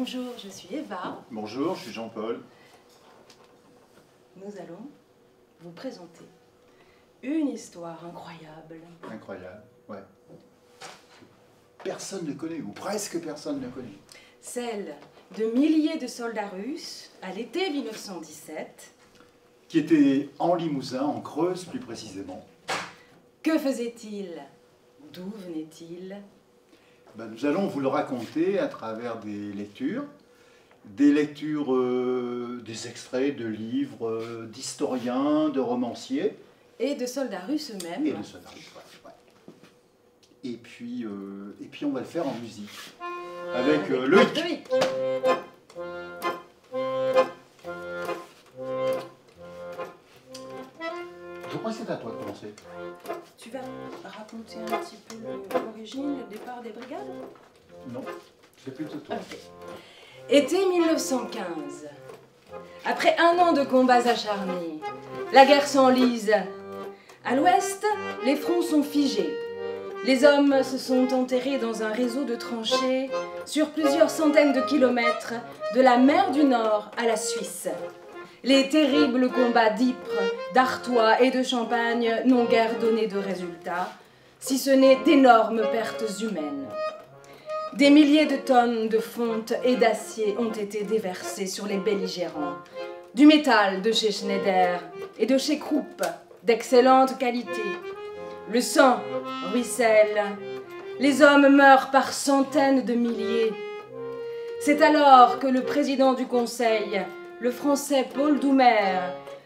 Bonjour, je suis Eva. Bonjour, je suis Jean-Paul. Nous allons vous présenter une histoire incroyable. Incroyable, ouais. Personne ne connaît, ou presque personne ne connaît. Celle de milliers de soldats russes à l'été 1917. Qui étaient en Limousin, en Creuse plus précisément. Que faisaient-ils? D'où venaient-ils? Nous allons vous le raconter à travers des lectures. Des lectures, des extraits de livres, d'historiens, de romanciers. Et de soldats russes eux-mêmes. Et de soldats russes, ouais. Et puis on va le faire en musique. Avec Loïc. Je crois que c'est à toi de commencer. Tu vas raconter un petit peu l'origine, le départ des brigades? Non, c'est plutôt toi. Okay. Été 1915. Après un an de combats acharnés, la guerre s'enlise. À l'ouest, les fronts sont figés. Les hommes se sont enterrés dans un réseau de tranchées sur plusieurs centaines de kilomètres, de la mer du Nord à la Suisse. Les terribles combats d'Ypres, d'Artois et de Champagne n'ont guère donné de résultats, si ce n'est d'énormes pertes humaines. Des milliers de tonnes de fonte et d'acier ont été déversées sur les belligérants. Du métal de chez Schneider et de chez Krupp, d'excellente qualité. Le sang ruisselle. Les hommes meurent par centaines de milliers. C'est alors que le président du Conseil, le Français Paul Doumer,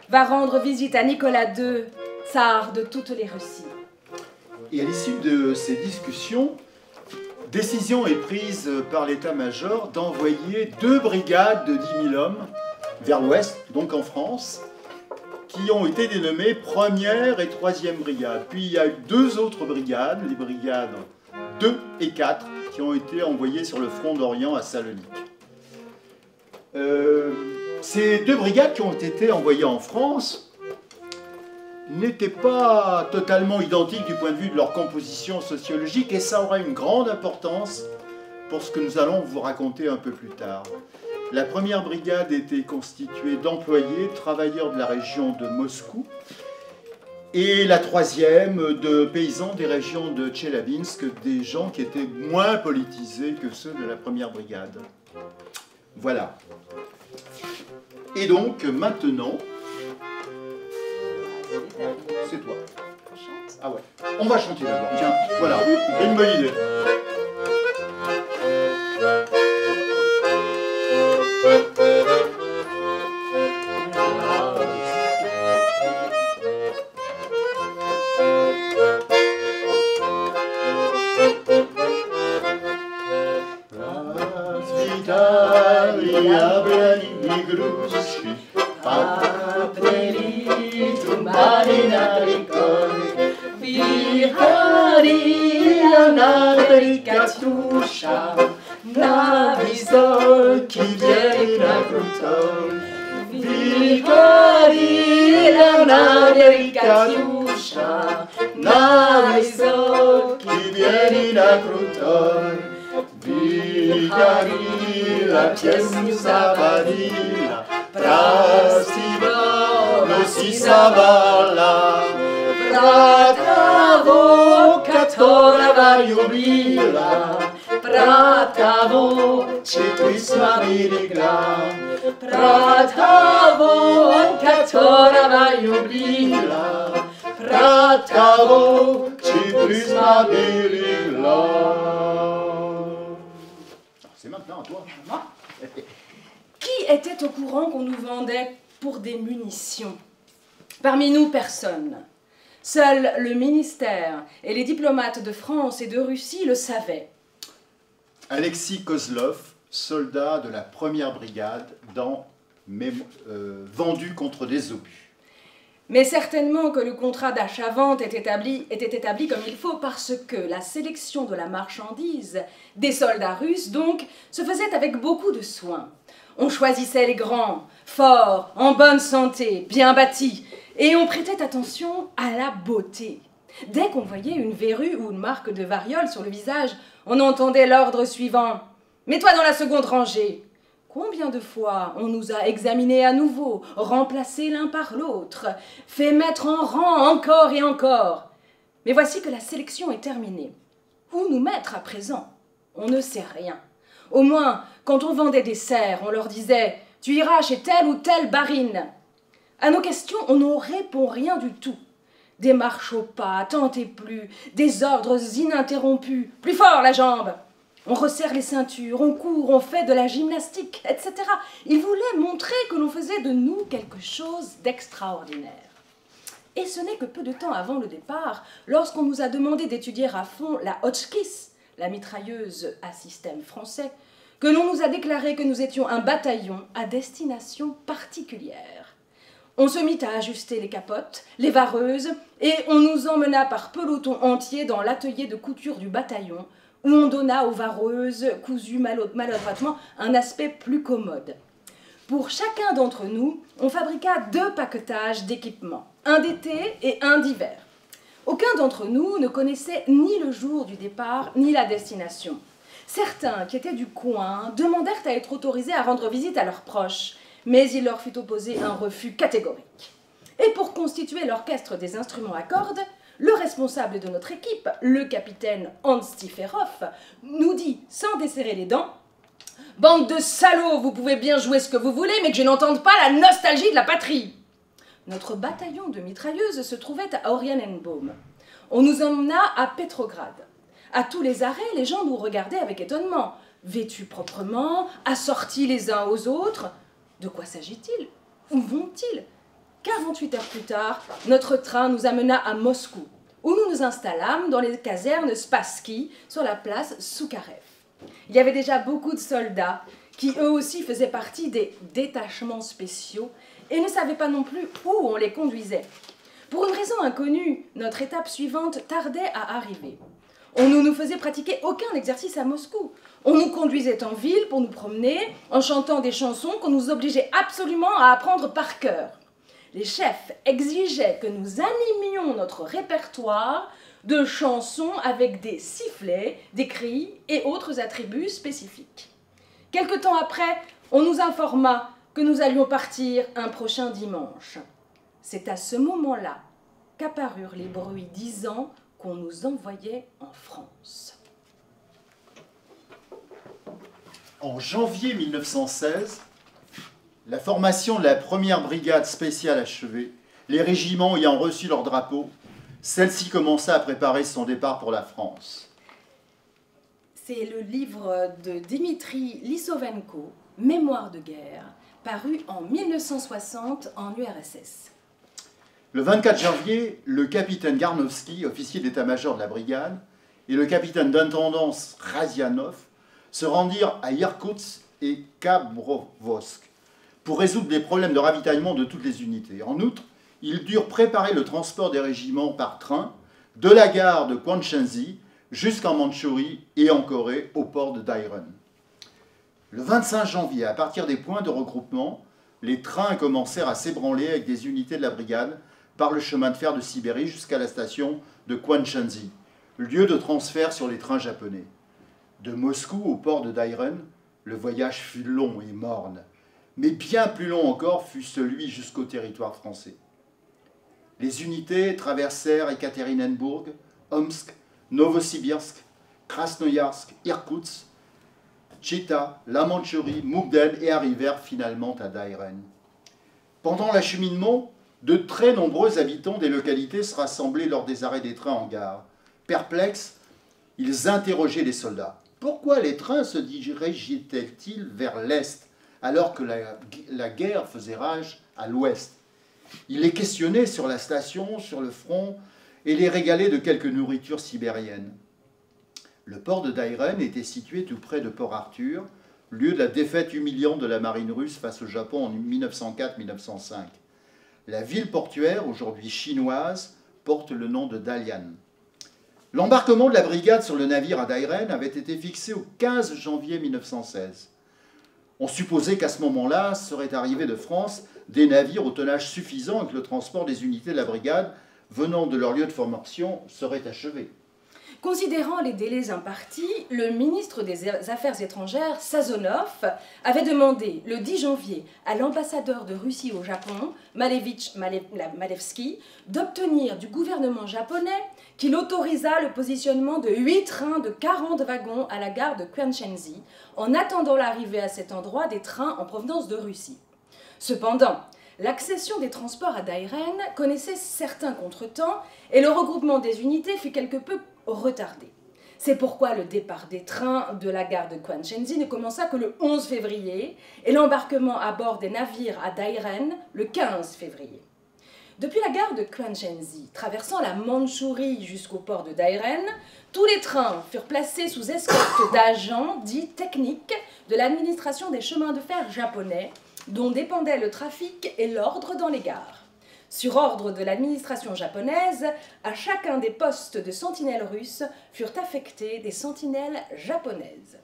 va rendre visite à Nicolas II, tsar de toutes les Russies. Et à l'issue de ces discussions, décision est prise par l'état-major d'envoyer 2 brigades de 10 000 hommes vers l'ouest, donc en France, qui ont été dénommées 1re et 3e brigade. Puis il y a eu 2 autres brigades, les brigades 2 et 4, qui ont été envoyées sur le front d'Orient à Salonique. Ces 2 brigades qui ont été envoyées en France n'étaient pas totalement identiques du point de vue de leur composition sociologique, et ça aura une grande importance pour ce que nous allons vous raconter un peu plus tard. La 1re brigade était constituée d'employés, travailleurs de la région de Moscou, et la 3e de paysans des régions de Tchelabinsk, des gens qui étaient moins politisés que ceux de la 1re brigade. Voilà. Et donc, maintenant, c'est toi. On chante? Ah ouais. On va chanter d'abord. Tiens, voilà. Une bonne idée. La pièce nous avadila, prastiva, nosi savala, pratavo, katora ljubila, pratavo, četiri sva birigla, pratavo, katora ljubila, pratavo, četiri sva birigla. C'est maintenant à toi. Moi? Qui était au courant qu'on nous vendait pour des munitions? Parmi nous, personne. Seul le ministère et les diplomates de France et de Russie le savaient. Alexis Kozlov, soldat de la 1re brigade, vendu contre des obus. Mais certainement que le contrat d'achat-vente était établi comme il faut, parce que la sélection de la marchandise, des soldats russes donc, se faisait avec beaucoup de soin. On choisissait les grands, forts, en bonne santé, bien bâtis, et on prêtait attention à la beauté. Dès qu'on voyait une verrue ou une marque de variole sur le visage, on entendait l'ordre suivant: Mets-toi dans la seconde rangée. Combien de fois on nous a examinés à nouveau, remplacés l'un par l'autre, fait mettre en rang encore et encore. Mais voici que la sélection est terminée. Où nous mettre à présent? On ne sait rien. Au moins, quand on vendait des serres, on leur disait « Tu iras chez telle ou telle barine ». À nos questions, on ne répond rien du tout. Des marches au pas, tant et plus, des ordres ininterrompus, plus fort la jambe. On resserre les ceintures, on court, on fait de la gymnastique, etc. Ils voulaient montrer que l'on faisait de nous quelque chose d'extraordinaire. Et ce n'est que peu de temps avant le départ, lorsqu'on nous a demandé d'étudier à fond la Hotchkiss, la mitrailleuse à système français, que l'on nous a déclaré que nous étions un bataillon à destination particulière. On se mit à ajuster les capotes, les vareuses, et on nous emmena par peloton entier dans l'atelier de couture du bataillon, où on donna aux vareuses cousues maladroitement un aspect plus commode. Pour chacun d'entre nous, on fabriqua 2 paquetages d'équipements, un d'été et un d'hiver. Aucun d'entre nous ne connaissait ni le jour du départ, ni la destination. Certains, qui étaient du coin, demandèrent à être autorisés à rendre visite à leurs proches, mais il leur fut opposé un refus catégorique. Et pour constituer l'orchestre des instruments à cordes, le responsable de notre équipe, le capitaine Hans Tiferoff, nous dit, sans desserrer les dents, « Bande de salauds, vous pouvez bien jouer ce que vous voulez, mais que je n'entende pas la nostalgie de la patrie !» Notre bataillon de mitrailleuses se trouvait à Oranienbaum. On nous emmena à Petrograd. À tous les arrêts, les gens nous regardaient avec étonnement, vêtus proprement, assortis les uns aux autres. De quoi s'agit-il? Où vont-ils? 48 heures plus tard, notre train nous amena à Moscou, où nous nous installâmes dans les casernes Spassky, sur la place Soukharev. Il y avait déjà beaucoup de soldats qui eux aussi faisaient partie des détachements spéciaux et ne savaient pas non plus où on les conduisait. Pour une raison inconnue, notre étape suivante tardait à arriver. On ne nous faisait pratiquer aucun exercice à Moscou. On nous conduisait en ville pour nous promener, en chantant des chansons qu'on nous obligeait absolument à apprendre par cœur. Les chefs exigeaient que nous animions notre répertoire de chansons avec des sifflets, des cris et autres attributs spécifiques. Quelque temps après, on nous informa que nous allions partir un prochain dimanche. C'est à ce moment-là qu'apparurent les bruits disant qu'on nous envoyait en France. En janvier 1916, la formation de la première brigade spéciale achevée, les régiments ayant reçu leur drapeau, celle-ci commença à préparer son départ pour la France. C'est le livre de Dimitri Lissovenko, Mémoire de guerre, paru en 1960 en URSS. Le 24 janvier, le capitaine Garnowski, officier d'état-major de la brigade, et le capitaine d'intendance Razianov se rendirent à Irkoutsk et Khabrovosk pour résoudre les problèmes de ravitaillement de toutes les unités. En outre, ils durent préparer le transport des régiments par train de la gare de Kwanshenzi jusqu'en Mandchourie et en Corée au port de Dairen. Le 25 janvier, à partir des points de regroupement, les trains commencèrent à s'ébranler avec des unités de la brigade par le chemin de fer de Sibérie jusqu'à la station de Kwanshenzi, lieu de transfert sur les trains japonais. De Moscou au port de Dairen, le voyage fut long et morne, mais bien plus long encore fut celui jusqu'au territoire français. Les unités traversèrent Ekaterinenburg, Omsk, Novosibirsk, Krasnoyarsk, Irkoutsk, Chita, la Mandchourie, Moukden et arrivèrent finalement à Dairen. Pendant l'acheminement, de très nombreux habitants des localités se rassemblaient lors des arrêts des trains en gare. Perplexes, ils interrogeaient les soldats. Pourquoi les trains se dirigeaient-ils vers l'est alors que la guerre faisait rage à l'ouest? Ils les questionnaient sur la station, sur le front, et les régalaient de quelques nourritures sibériennes. Le port de Dairen était situé tout près de Port-Arthur, lieu de la défaite humiliante de la marine russe face au Japon en 1904-1905. La ville portuaire, aujourd'hui chinoise, porte le nom de Dalian. L'embarquement de la brigade sur le navire à Dairen avait été fixé au 15 janvier 1916. On supposait qu'à ce moment-là seraient arrivés de France des navires au tonnage suffisant et que le transport des unités de la brigade venant de leur lieu de formation serait achevé. Considérant les délais impartis, le ministre des Affaires étrangères, Sazonov, avait demandé le 10 janvier à l'ambassadeur de Russie au Japon, Malevitch Malevski, d'obtenir du gouvernement japonais qu'il autorisât le positionnement de 8 trains de 40 wagons à la gare de Kwanshenzi, en attendant l'arrivée à cet endroit des trains en provenance de Russie. Cependant, l'accession des transports à Dairen connaissait certains contretemps et le regroupement des unités fut quelque peu retardé. C'est pourquoi le départ des trains de la gare de Kwanshenzi ne commença que le 11 février et l'embarquement à bord des navires à Dairen le 15 février. Depuis la gare de Kwanshenzi, traversant la Mandchourie jusqu'au port de Dairen, tous les trains furent placés sous escorte d'agents dits techniques de l'administration des chemins de fer japonais, dont dépendaient le trafic et l'ordre dans les gares. Sur ordre de l'administration japonaise, à chacun des postes de sentinelles russes furent affectées des sentinelles japonaises.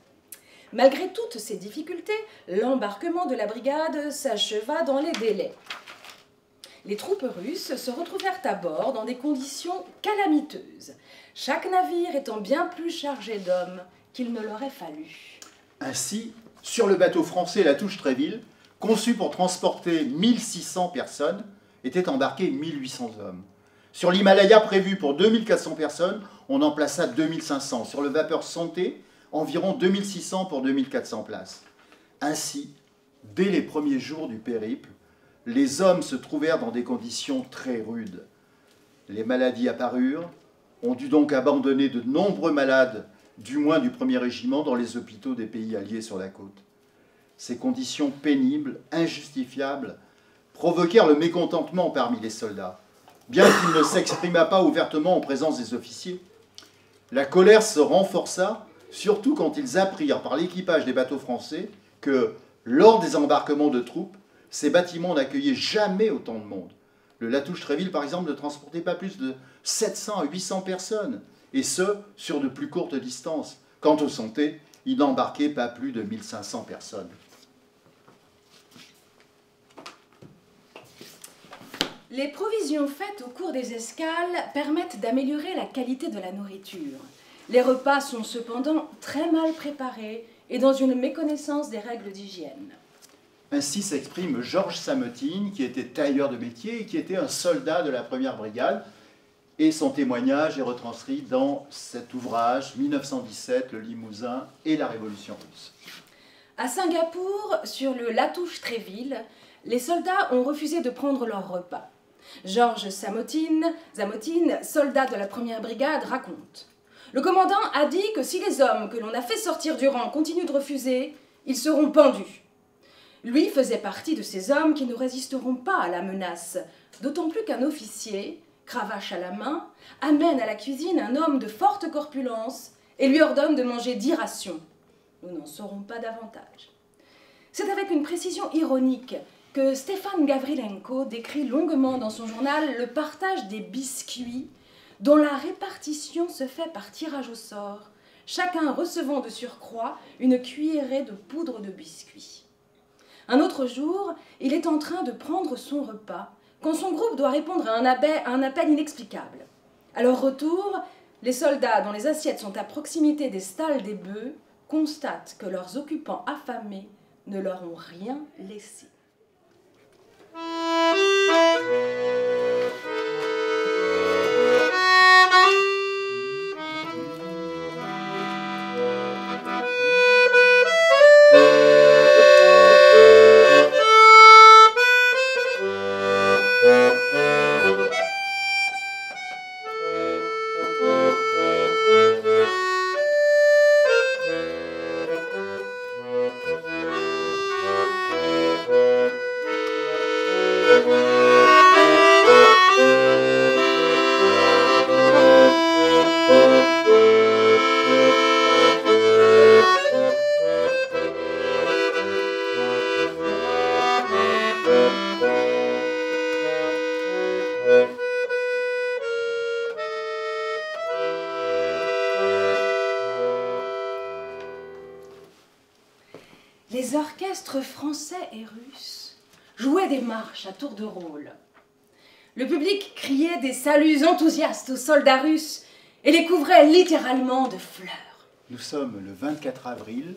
Malgré toutes ces difficultés, l'embarquement de la brigade s'acheva dans les délais. Les troupes russes se retrouvèrent à bord dans des conditions calamiteuses, chaque navire étant bien plus chargé d'hommes qu'il ne l'aurait fallu. Ainsi, sur le bateau français La Touche-Tréville, conçu pour transporter 1600 personnes, étaient embarqués 1800 hommes. Sur l'Himalaya prévu pour 2400 personnes, on en plaça 2500. Sur le vapeur Santé, environ 2600 pour 2400 places. Ainsi, dès les premiers jours du périple, les hommes se trouvèrent dans des conditions très rudes. Les maladies apparurent, on dut donc abandonner de nombreux malades, du moins du 1er régiment, dans les hôpitaux des pays alliés sur la côte. Ces conditions pénibles, injustifiables, provoquèrent le mécontentement parmi les soldats, bien qu'il ne s'exprimât pas ouvertement en présence des officiers. La colère se renforça, surtout quand ils apprirent par l'équipage des bateaux français que, lors des embarquements de troupes, ces bâtiments n'accueillaient jamais autant de monde. Le La Touche-Tréville, par exemple, ne transportait pas plus de 700 à 800 personnes, et ce, sur de plus courtes distances. Quant aux Santé, il n'embarquait pas plus de 1500 personnes. Les provisions faites au cours des escales permettent d'améliorer la qualité de la nourriture. Les repas sont cependant très mal préparés et dans une méconnaissance des règles d'hygiène. Ainsi s'exprime Georges Samotine, qui était tailleur de métier et qui était un soldat de la première brigade. Et son témoignage est retranscrit dans cet ouvrage, 1917, le Limousin et la Révolution russe. À Singapour, sur le La Touche-Tréville, les soldats ont refusé de prendre leur repas. Georges Samotine, soldat de la première brigade, raconte. Le commandant a dit que si les hommes que l'on a fait sortir du rang continuent de refuser, ils seront pendus. Lui faisait partie de ces hommes qui ne résisteront pas à la menace, d'autant plus qu'un officier, cravache à la main, amène à la cuisine un homme de forte corpulence et lui ordonne de manger 10 rations. Nous n'en saurons pas davantage. C'est avec une précision ironique que Stéphane Gavrilenko décrit longuement dans son journal le partage des biscuits dont la répartition se fait par tirage au sort, chacun recevant de surcroît une cuillerée de poudre de biscuits. Un autre jour, il est en train de prendre son repas quand son groupe doit répondre à un appel inexplicable. À leur retour, les soldats dont les assiettes sont à proximité des stalles des bœufs constatent que leurs occupants affamés ne leur ont rien laissé. Les orchestres français et russes jouaient des marches à tour de rôle. Le public criait des saluts enthousiastes aux soldats russes et les couvrait littéralement de fleurs. Nous sommes le 24 avril,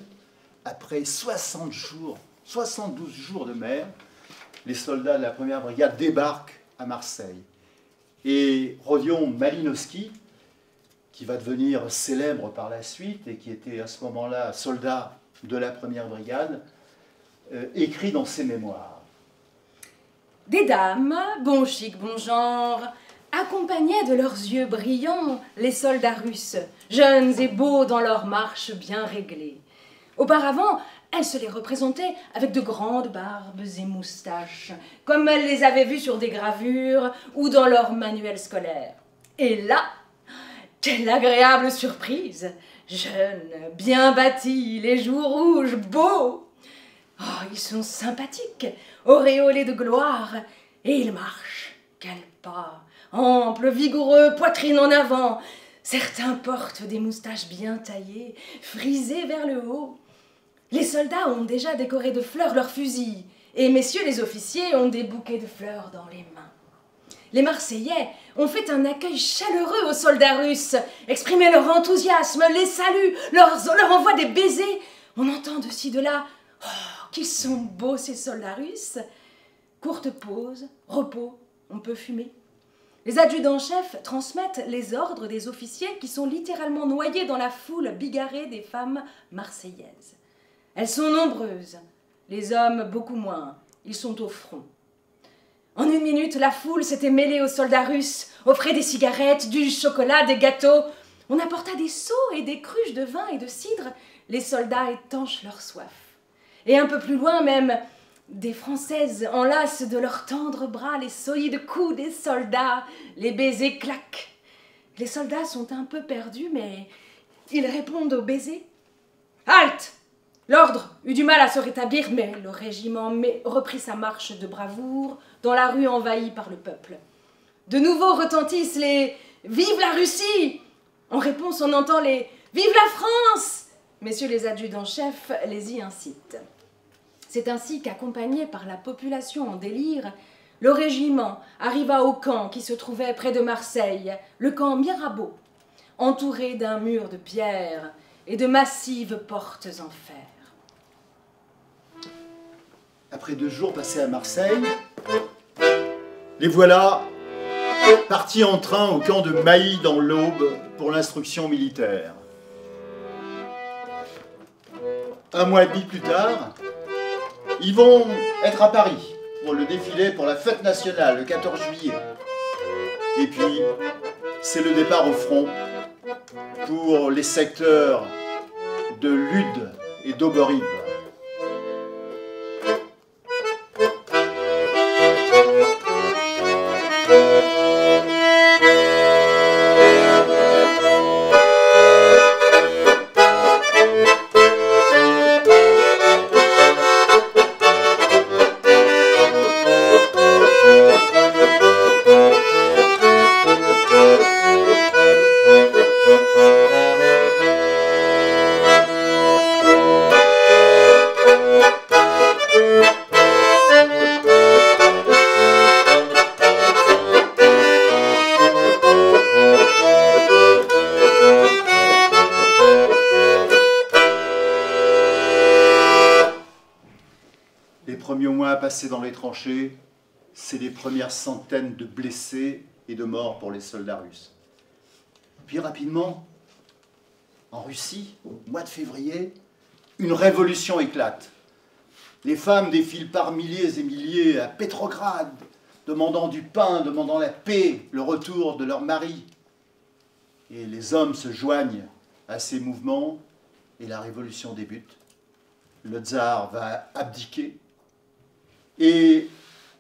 après 72 jours de mer, les soldats de la première brigade débarquent à Marseille. Et Rodion Malinowski, qui va devenir célèbre par la suite et qui était à ce moment-là soldat de la première brigade, écrit dans ses mémoires. Des dames, bon chic, bon genre, accompagnaient de leurs yeux brillants les soldats russes, jeunes et beaux dans leur marche bien réglée. Auparavant, elles se les représentaient avec de grandes barbes et moustaches, comme elles les avaient vues sur des gravures ou dans leurs manuels scolaires. Et là, quelle agréable surprise! Jeunes, bien bâtis, les joues rouges, beaux! Oh, ils sont sympathiques, auréolés de gloire, et ils marchent. Quel pas! Amples, vigoureux, poitrine en avant. Certains portent des moustaches bien taillées, frisées vers le haut. Les soldats ont déjà décoré de fleurs leurs fusils, et messieurs les officiers ont des bouquets de fleurs dans les mains. Les Marseillais ont fait un accueil chaleureux aux soldats russes, exprimé leur enthousiasme, les saluts, leur envoient des baisers. On entend de ci, de là, oh, qu'ils sont beaux ces soldats russes. Courte pause, repos, on peut fumer. Les adjudants-chefs transmettent les ordres des officiers qui sont littéralement noyés dans la foule bigarrée des femmes marseillaises. Elles sont nombreuses, les hommes beaucoup moins, ils sont au front. En une minute, la foule s'était mêlée aux soldats russes, offrait des cigarettes, du chocolat, des gâteaux. On apporta des seaux et des cruches de vin et de cidre, les soldats étanchent leur soif. Et un peu plus loin même, des Françaises enlacent de leurs tendres bras les solides coups des soldats, les baisers claquent. Les soldats sont un peu perdus, mais ils répondent aux baisers. Halte! L'ordre eut du mal à se rétablir, mais le régiment reprit sa marche de bravoure dans la rue envahie par le peuple. De nouveau retentissent les « Vive la Russie !» En réponse, on entend les « Vive la France !» Messieurs les adjudants-chefs les y incitent. C'est ainsi qu'accompagné par la population en délire, le régiment arriva au camp qui se trouvait près de Marseille, le camp Mirabeau, entouré d'un mur de pierre et de massives portes en fer. Après 2 jours passés à Marseille, les voilà partis en train au camp de Mailly dans l'Aube pour l'instruction militaire. 1 mois et demi plus tard, ils vont être à Paris pour le défilé pour la fête nationale le 14 juillet. Et puis, c'est le départ au front pour les secteurs de Lude et d'Auberive. Passés dans les tranchées, c'est les premières centaines de blessés et de morts pour les soldats russes. Puis rapidement, en Russie, au mois de février, une révolution éclate. Les femmes défilent par milliers et milliers à Pétrograd, demandant du pain, demandant la paix, le retour de leurs maris. Et les hommes se joignent à ces mouvements et la révolution débute. Le tsar va abdiquer. Et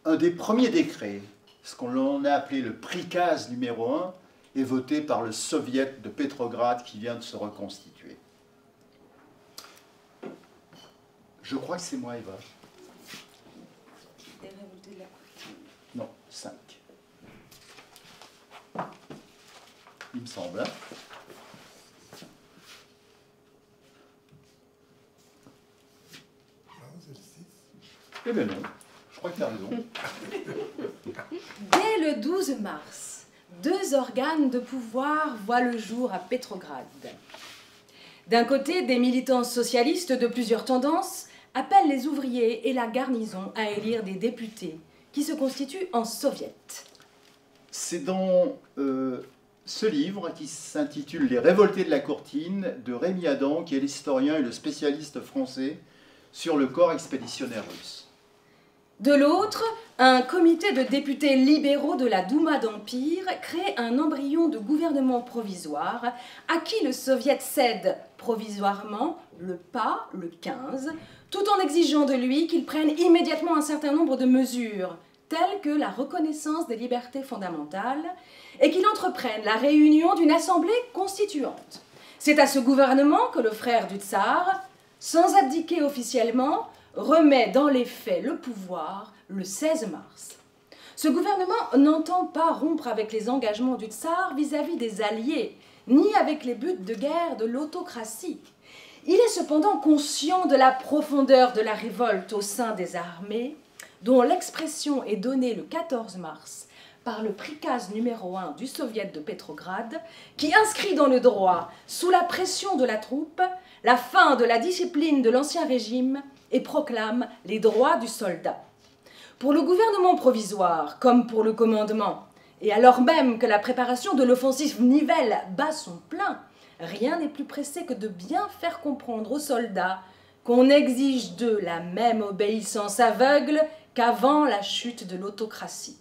un des premiers décrets, ce qu'on a appelé le prikaz numéro 1, est voté par le soviet de Pétrograd qui vient de se reconstituer. Je crois que c'est moi, Eva. Des révoltés de la couture. Non, 5. Il me semble. Hein? Eh bien non. Je crois que tu as raison. Dès le 12 mars deux organes de pouvoir voient le jour à Petrograd. D'un côté, des militants socialistes de plusieurs tendances appellent les ouvriers et la garnison à élire des députés qui se constituent en soviet. C'est dans ce livre qui s'intitule « Les révoltés de la Courtine » de Rémi Adam, qui est l'historien et le spécialiste français sur le corps expéditionnaire russe. De l'autre, un comité de députés libéraux de la Douma d'Empire crée un embryon de gouvernement provisoire à qui le soviet cède provisoirement le pas, le 15, tout en exigeant de lui qu'il prenne immédiatement un certain nombre de mesures, telles que la reconnaissance des libertés fondamentales, et qu'il entreprenne la réunion d'une assemblée constituante. C'est à ce gouvernement que le frère du tsar, sans abdiquer officiellement, remet dans les faits le pouvoir le 16 mars. Ce gouvernement n'entend pas rompre avec les engagements du tsar vis-à-vis des alliés, ni avec les buts de guerre de l'autocratie. Il est cependant conscient de la profondeur de la révolte au sein des armées, dont l'expression est donnée le 14 mars par le prikaz numéro 1 du soviet de Petrograd, qui inscrit dans le droit, sous la pression de la troupe, la fin de la discipline de l'ancien régime et proclame les droits du soldat. Pour le gouvernement provisoire, comme pour le commandement, et alors même que la préparation de l'offensive Nivelle bat son plein, rien n'est plus pressé que de bien faire comprendre aux soldats qu'on exige d'eux la même obéissance aveugle qu'avant la chute de l'autocratie.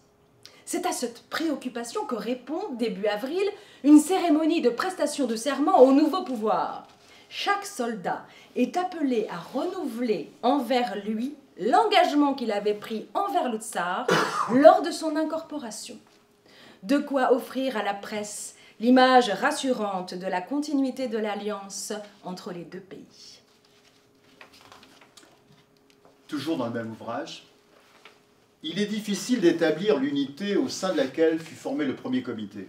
C'est à cette préoccupation que répond, début avril, une cérémonie de prestation de serment au nouveau pouvoir. Chaque soldat est appelé à renouveler envers lui l'engagement qu'il avait pris envers le tsar lors de son incorporation. De quoi offrir à la presse l'image rassurante de la continuité de l'alliance entre les deux pays. Toujours dans le même ouvrage, il est difficile d'établir l'unité au sein de laquelle fut formé le premier comité.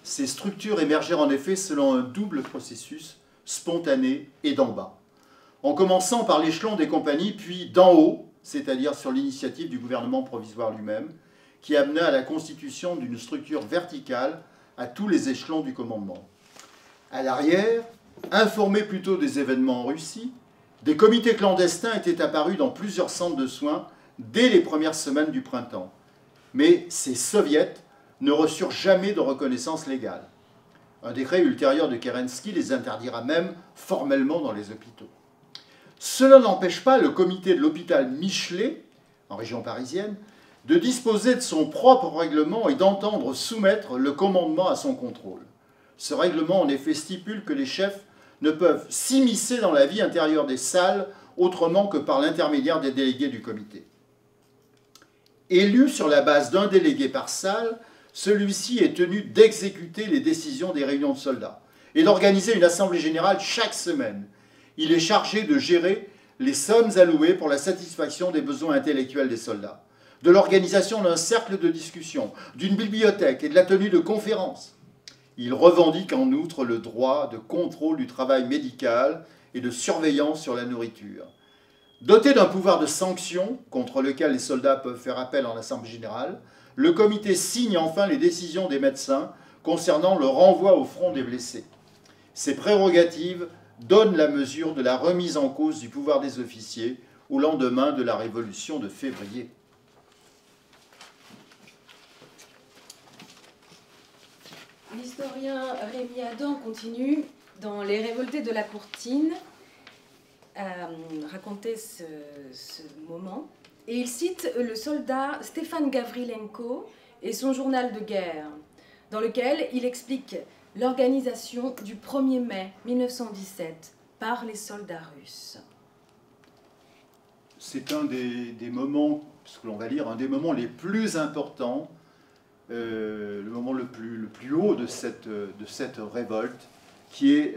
Ces structures émergèrent en effet selon un double processus, spontané et d'en bas, en commençant par l'échelon des compagnies, puis d'en haut, c'est-à-dire sur l'initiative du gouvernement provisoire lui-même, qui amena à la constitution d'une structure verticale à tous les échelons du commandement. À l'arrière, informés plutôt des événements en Russie, des comités clandestins étaient apparus dans plusieurs centres de soins dès les premières semaines du printemps. Mais ces soviets ne reçurent jamais de reconnaissance légale. Un décret ultérieur de Kerensky les interdira même formellement dans les hôpitaux. Cela n'empêche pas le comité de l'hôpital Michelet, en région parisienne, de disposer de son propre règlement et d'entendre soumettre le commandement à son contrôle. Ce règlement, en effet, stipule que les chefs ne peuvent s'immiscer dans la vie intérieure des salles autrement que par l'intermédiaire des délégués du comité. Élu sur la base d'un délégué par salle, celui-ci est tenu d'exécuter les décisions des réunions de soldats et d'organiser une assemblée générale chaque semaine. Il est chargé de gérer les sommes allouées pour la satisfaction des besoins intellectuels des soldats, de l'organisation d'un cercle de discussion, d'une bibliothèque et de la tenue de conférences. Il revendique en outre le droit de contrôle du travail médical et de surveillance sur la nourriture. Doté d'un pouvoir de sanction contre lequel les soldats peuvent faire appel en assemblée générale, le comité signe enfin les décisions des médecins concernant le renvoi au front des blessés. Ces prérogatives donnent la mesure de la remise en cause du pouvoir des officiers au lendemain de la Révolution de février. L'historien Rémi Adam continue dans Les révoltés de la Courtine à raconter ce moment. Et il cite le soldat Stéphane Gavrilenko et son journal de guerre, dans lequel il explique l'organisation du 1er mai 1917 par les soldats russes. C'est un des moments, ce que l'on va lire, un des moments les plus importants, le moment le plus haut de cette révolte, qui est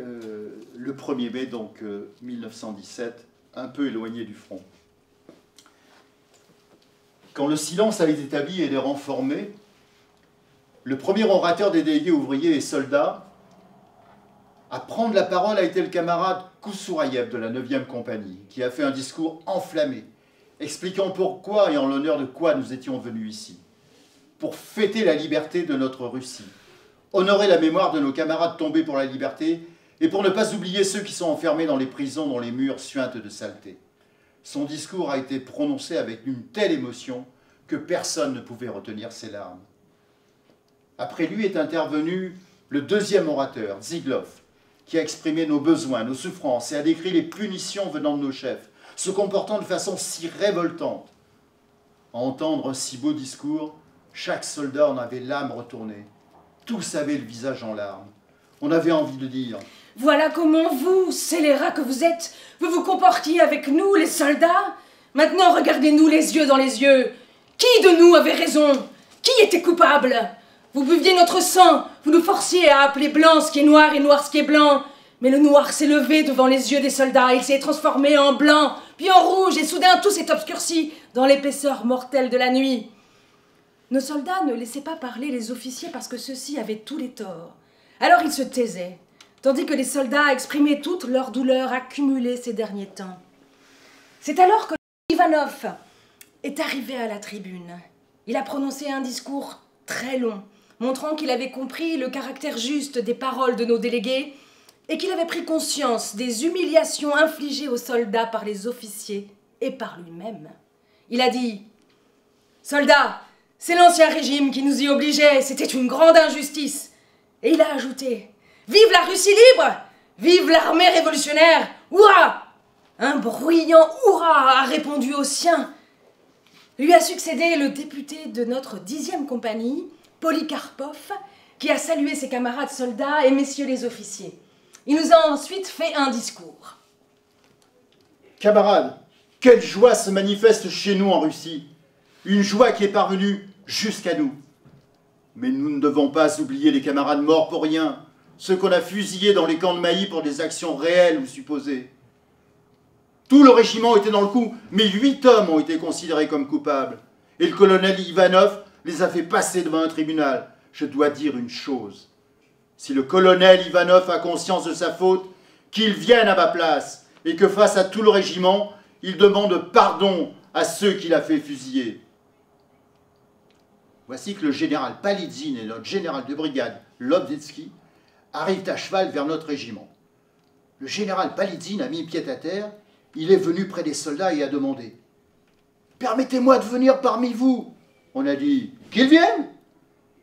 le 1er mai, donc 1917, un peu éloigné du front. Quand le silence a été établi et les rangs formés, le premier orateur des délégués ouvriers et soldats à prendre la parole a été le camarade Koussouraïev de la 9e compagnie, qui a fait un discours enflammé, expliquant pourquoi et en l'honneur de quoi nous étions venus ici. pour fêter la liberté de notre Russie, honorer la mémoire de nos camarades tombés pour la liberté et pour ne pas oublier ceux qui sont enfermés dans les prisons dont les murs suintent de saleté. Son discours a été prononcé avec une telle émotion que personne ne pouvait retenir ses larmes. Après lui est intervenu le deuxième orateur, Ziegloff, qui a exprimé nos besoins, nos souffrances et a décrit les punitions venant de nos chefs, se comportant de façon si révoltante. À entendre un si beau discours, chaque soldat en avait l'âme retournée. Tous avaient le visage en larmes. On avait envie de dire « Voilà comment vous, scélérats que vous êtes, vous vous comportiez avec nous, les soldats. Maintenant, regardez-nous les yeux dans les yeux. Qui de nous avait raison? Qui était coupable? Vous buviez notre sang, vous nous forciez à appeler blanc ce qui est noir et noir ce qui est blanc. Mais le noir s'est levé devant les yeux des soldats, il s'est transformé en blanc, puis en rouge, et soudain tout s'est obscurci dans l'épaisseur mortelle de la nuit. Nos soldats ne laissaient pas parler les officiers parce que ceux-ci avaient tous les torts. Alors ils se taisaient, tandis que les soldats exprimaient toute leur douleur accumulée ces derniers temps. C'est alors que Ivanov est arrivé à la tribune. Il a prononcé un discours très long, montrant qu'il avait compris le caractère juste des paroles de nos délégués et qu'il avait pris conscience des humiliations infligées aux soldats par les officiers et par lui-même. Il a dit « Soldats, c'est l'ancien régime qui nous y obligeait, c'était une grande injustice. » Et il a ajouté « Vive la Russie libre! Vive l'armée révolutionnaire! Hurrah !» Un bruyant « Hurrah !» a répondu au sien. Lui a succédé le député de notre 10e compagnie, Polikarpov, qui a salué ses camarades soldats et messieurs les officiers. Il nous a ensuite fait un discours. Camarades, quelle joie se manifeste chez nous en Russie, une joie qui est parvenue jusqu'à nous. Mais nous ne devons pas oublier les camarades morts pour rien, ceux qu'on a fusillés dans les camps de Mailly pour des actions réelles ou supposées. Tout le régiment était dans le coup, mais 8 hommes ont été considérés comme coupables. Et le colonel Ivanov les a fait passer devant un tribunal. Je dois dire une chose. Si le colonel Ivanov a conscience de sa faute, qu'il vienne à ma place et que face à tout le régiment, il demande pardon à ceux qu'il a fait fusiller. Voici que le général Palitzine et notre général de brigade, Lobzhitsky, arrivent à cheval vers notre régiment. Le général Palitzine a mis pied à terre, il est venu près des soldats et a demandé « Permettez-moi de venir parmi vous !» On a dit « Qu'il vienne !»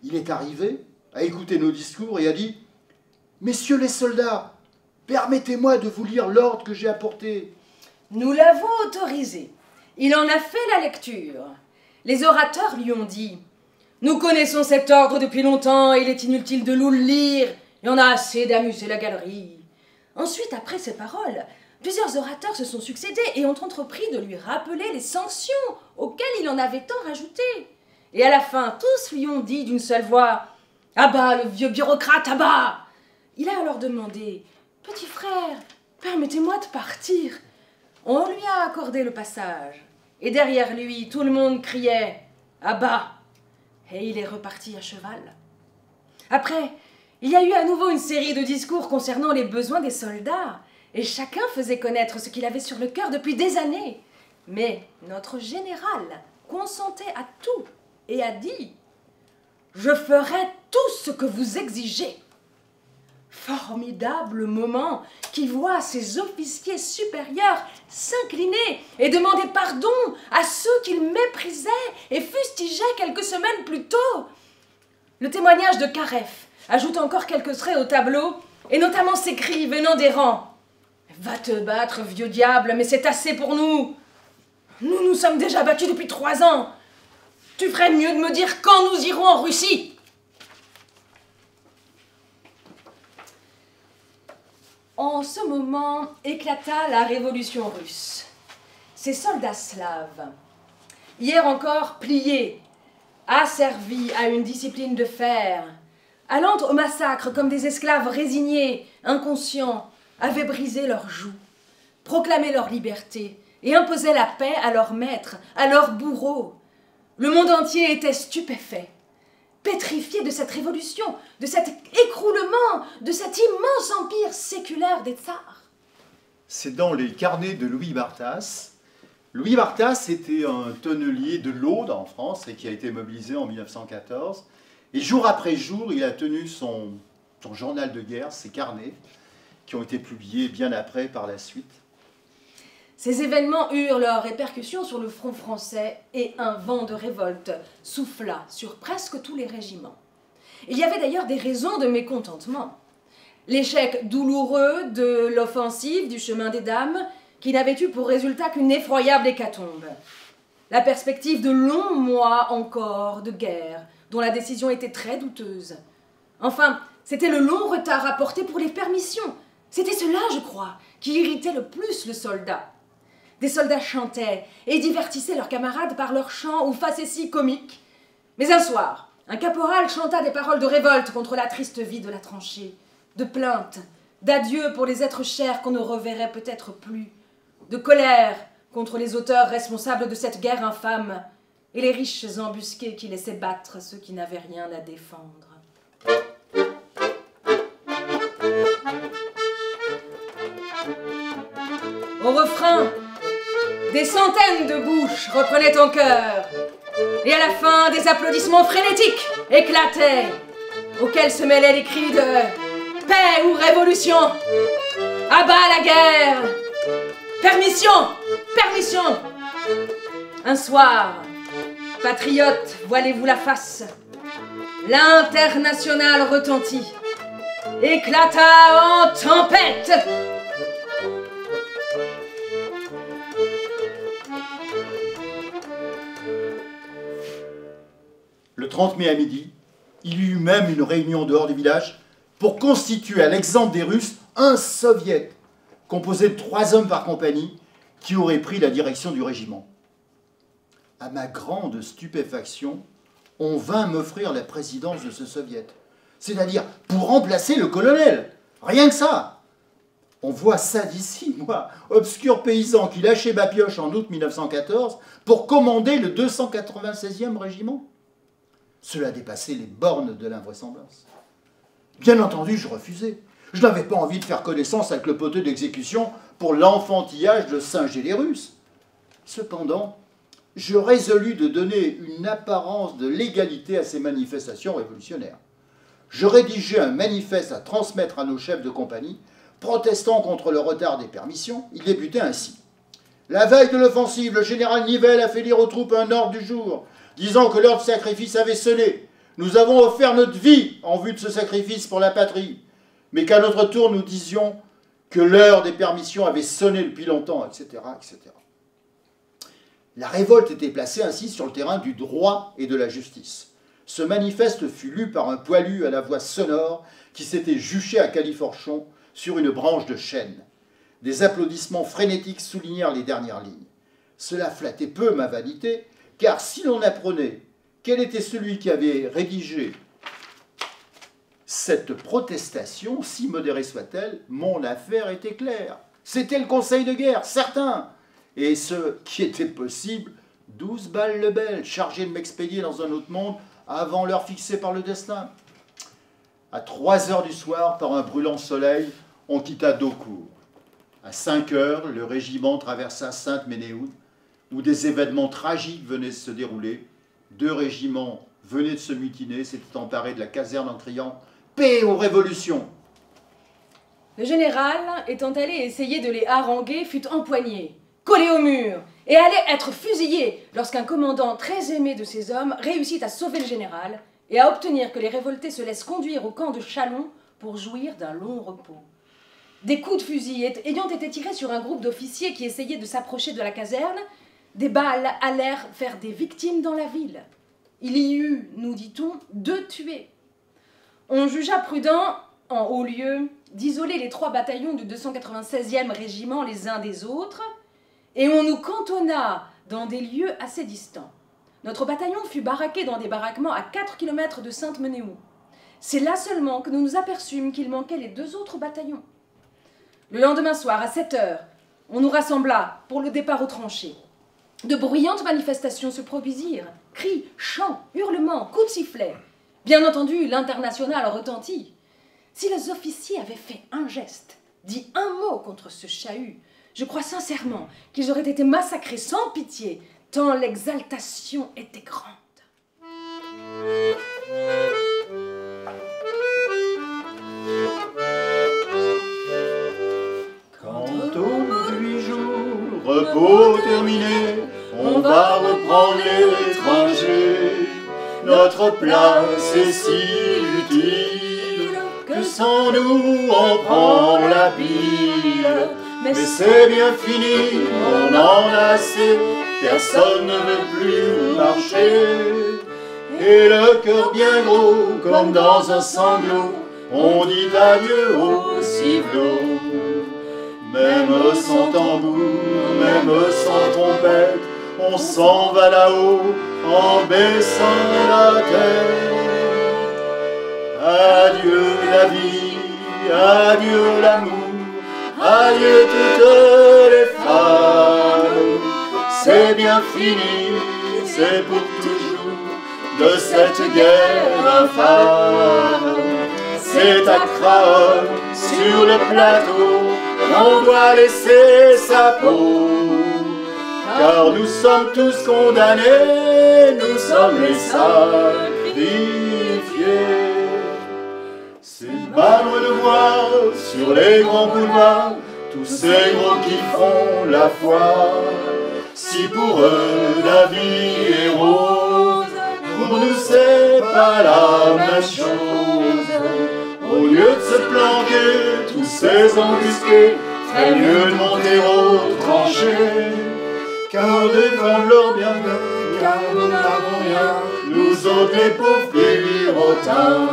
Il est arrivé, a écouté nos discours et a dit « Messieurs les soldats, permettez-moi de vous lire l'ordre que j'ai apporté. » Nous l'avons autorisé. Il en a fait la lecture. Les orateurs lui ont dit « Nous connaissons cet ordre depuis longtemps et il est inutile de nous le lire. Il y en a assez d'amuser la galerie. » Ensuite, après ces paroles, plusieurs orateurs se sont succédés et ont entrepris de lui rappeler les sanctions auxquelles il en avait tant rajouté. Et à la fin, tous lui ont dit d'une seule voix « À bas le vieux bureaucrate, à bas !» Il a alors demandé « Petit frère, permettez-moi de partir. » On lui a accordé le passage. Et derrière lui, tout le monde criait « À bas !» Et il est reparti à cheval. Après, il y a eu à nouveau une série de discours concernant les besoins des soldats. Et chacun faisait connaître ce qu'il avait sur le cœur depuis des années. Mais notre général consentait à tout et a dit « Je ferai tout ce que vous exigez. » Formidable moment qui voit ses officiers supérieurs s'incliner et demander pardon à ceux qu'ils méprisaient et fustigeaient quelques semaines plus tôt. Le témoignage de Karev ajoute encore quelques traits au tableau, et notamment ces cris venant des rangs. « Va te battre, vieux diable, mais c'est assez pour nous. Nous nous sommes déjà battus depuis 3 ans. Tu ferais mieux de me dire quand nous irons en Russie. » En ce moment éclata la révolution russe. Ces soldats slaves, hier encore pliés, asservis à une discipline de fer, allant au massacre comme des esclaves résignés, inconscients, avaient brisé leurs joues, proclamé leur liberté et imposaient la paix à leurs maîtres, à leurs bourreaux. Le monde entier était stupéfait, pétrifié de cette révolution, de cet écroulement, de cet immense empire séculaire des tsars. C'est dans les carnets de Louis Barthas, Louis Martas était un tonnelier de l'Aude en France et qui a été mobilisé en 1914. Et jour après jour, il a tenu son journal de guerre, ses carnets, qui ont été publiés bien après par la suite. Ces événements eurent leurs répercussions sur le front français et un vent de révolte souffla sur presque tous les régiments. Il y avait d'ailleurs des raisons de mécontentement. L'échec douloureux de l'offensive du chemin des dames, qui n'avait eu pour résultat qu'une effroyable hécatombe. La perspective de longs mois encore de guerre, dont la décision était très douteuse. Enfin, c'était le long retard apporté pour les permissions. C'était cela, je crois, qui irritait le plus le soldat. Des soldats chantaient et divertissaient leurs camarades par leurs chants ou facéties comiques. Mais un soir, un caporal chanta des paroles de révolte contre la triste vie de la tranchée, de plainte, d'adieu pour les êtres chers qu'on ne reverrait peut-être plus, de colère contre les auteurs responsables de cette guerre infâme et les riches embusqués qui laissaient battre ceux qui n'avaient rien à défendre. Au refrain, des centaines de bouches reprenaient en chœur, et à la fin, des applaudissements frénétiques éclataient, auxquels se mêlaient les cris de « paix ou révolution »,« à bas la guerre »,« permission, permission ». Un soir, patriotes, voilez-vous la face, l'internationale retentit, éclata en tempête. Le 30 mai à midi, il y eut même une réunion dehors du village pour constituer, à l'exemple des Russes, un soviet composé de 3 hommes par compagnie qui auraient pris la direction du régiment. À ma grande stupéfaction, on vint m'offrir la présidence de ce soviet, c'est-à-dire pour remplacer le colonel. Rien que ça. On voit ça d'ici, moi, obscur paysan qui lâchait ma pioche en août 1914 pour commander le 296e régiment. Cela dépassait les bornes de l'invraisemblance. Bien entendu, je refusais. Je n'avais pas envie de faire connaissance avec le poteau d'exécution pour l'enfantillage de singer les Russes. Cependant, je résolus de donner une apparence de légalité à ces manifestations révolutionnaires. Je rédigeai un manifeste à transmettre à nos chefs de compagnie, protestant contre le retard des permissions. Il débutait ainsi. La veille de l'offensive, le général Nivelle a fait lire aux troupes un ordre du jour, disant que l'heure du sacrifice avait sonné. Nous avons offert notre vie en vue de ce sacrifice pour la patrie, mais qu'à notre tour nous disions que l'heure des permissions avait sonné depuis longtemps, etc., etc. La révolte était placée ainsi sur le terrain du droit et de la justice. Ce manifeste fut lu par un poilu à la voix sonore qui s'était juché à califourchon sur une branche de chêne. Des applaudissements frénétiques soulignèrent les dernières lignes. Cela flattait peu ma vanité, car si l'on apprenait quel était celui qui avait rédigé cette protestation, si modérée soit-elle, mon affaire était claire. C'était le conseil de guerre, certain. Et ce qui était possible, 12 balles le bel, chargé de m'expédier dans un autre monde avant l'heure fixée par le destin. À 3 heures du soir, par un brûlant soleil, on quitta Daucourt. À 5 heures, le régiment traversa Sainte-Ménéhould, où des événements tragiques venaient de se dérouler. 2 régiments venaient de se mutiner, s'étaient emparés de la caserne en criant « Paix aux révolutions !» Le général, étant allé essayer de les haranguer, fut empoigné, collé au mur, et allait être fusillé lorsqu'un commandant très aimé de ses hommes réussit à sauver le général et à obtenir que les révoltés se laissent conduire au camp de Châlons pour jouir d'un long repos. Des coups de fusil ayant été tirés sur un groupe d'officiers qui essayaient de s'approcher de la caserne, des balles allèrent faire des victimes dans la ville. Il y eut, nous dit-on, 2 tués. On jugea prudent, en haut lieu, d'isoler les 3 bataillons du 296e régiment les uns des autres, et on nous cantonna dans des lieux assez distants. Notre bataillon fut baraqué dans des baraquements à 4 km de Sainte-Menehould. C'est là seulement que nous nous aperçûmes qu'il manquait les 2 autres bataillons. Le lendemain soir, à 7 heures, on nous rassembla pour le départ aux tranchées. De bruyantes manifestations se produisirent. Cris, chants, hurlements, coups de sifflet. Bien entendu, l'internationale retentit. Si les officiers avaient fait un geste, dit un mot contre ce chahut, Je crois sincèrement qu'ils auraient été massacrés sans pitié, tant l'exaltation était grande. Quand au bout de 8 jours, repos terminé, on va reprendre l'étranger. Notre place est si utile que sans nous on prend la pile. Mais c'est bien fini, on en a assez, personne ne veut plus marcher. Et le cœur bien gros, comme dans un sanglot, on dit adieu au sifflot. Même sans tambour, même sans trompette, on s'en va là-haut en baissant la tête. Adieu la vie, adieu l'amour, adieu toutes les femmes. C'est bien fini, c'est pour toujours, de cette guerre infâme. C'est à Craonne, sur le plateau, on doit laisser sa peau. Car nous sommes tous condamnés, nous sommes les sacrifiés. C'est malheureux de voir sur les grands boulevards tous ces gros qui font la foi. Si pour eux la vie est rose, pour nous c'est pas la même chose. Au lieu de se planquer, tous ces embusqués, ferait mieux de monter au tranché. Car défendre leur bien, car nous n'avons rien, nous autres les pauvres virotins.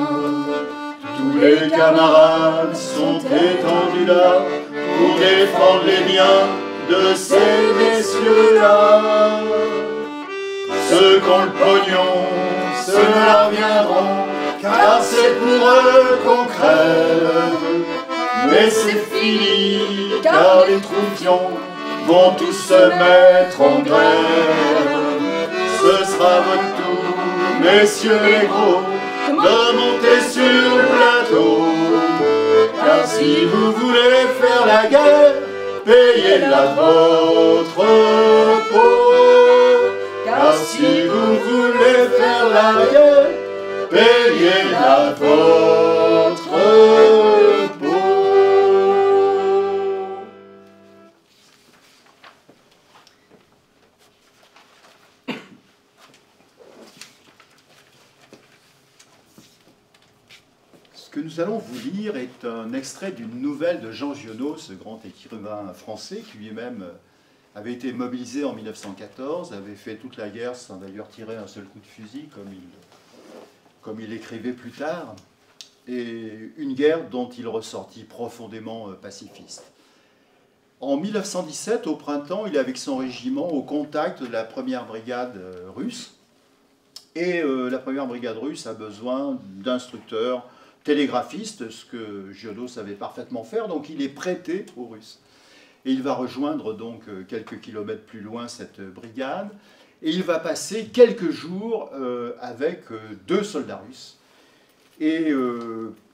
Tous les camarades sont étendus là, pour défendre les biens de ces messieurs-là. Ceux qui ont le pognon, ceux-là reviendront, car c'est pour eux qu'on crève. Mais c'est fini, car les troupions vont tous se mettre en grève. Ce sera votre tour, messieurs les gros, de monter sur le plateau. Car si vous voulez faire la guerre, payez-la de votre peau. Car si vous voulez faire la guerre, payez-la de votre peau. Ce que nous allons vous lire est un extrait d'une nouvelle de Jean Giono, ce grand écrivain français qui lui-même avait été mobilisé en 1914, avait fait toute la guerre sans d'ailleurs tirer un seul coup de fusil, comme il écrivait plus tard, et une guerre dont il ressortit profondément pacifiste. En 1917, au printemps, il est avec son régiment au contact de la première brigade russe, et la première brigade russe a besoin d'instructeurs, télégraphiste, ce que Giono savait parfaitement faire, donc il est prêté aux Russes. Et il va rejoindre donc quelques kilomètres plus loin cette brigade, et il va passer quelques jours avec 2 soldats russes. Et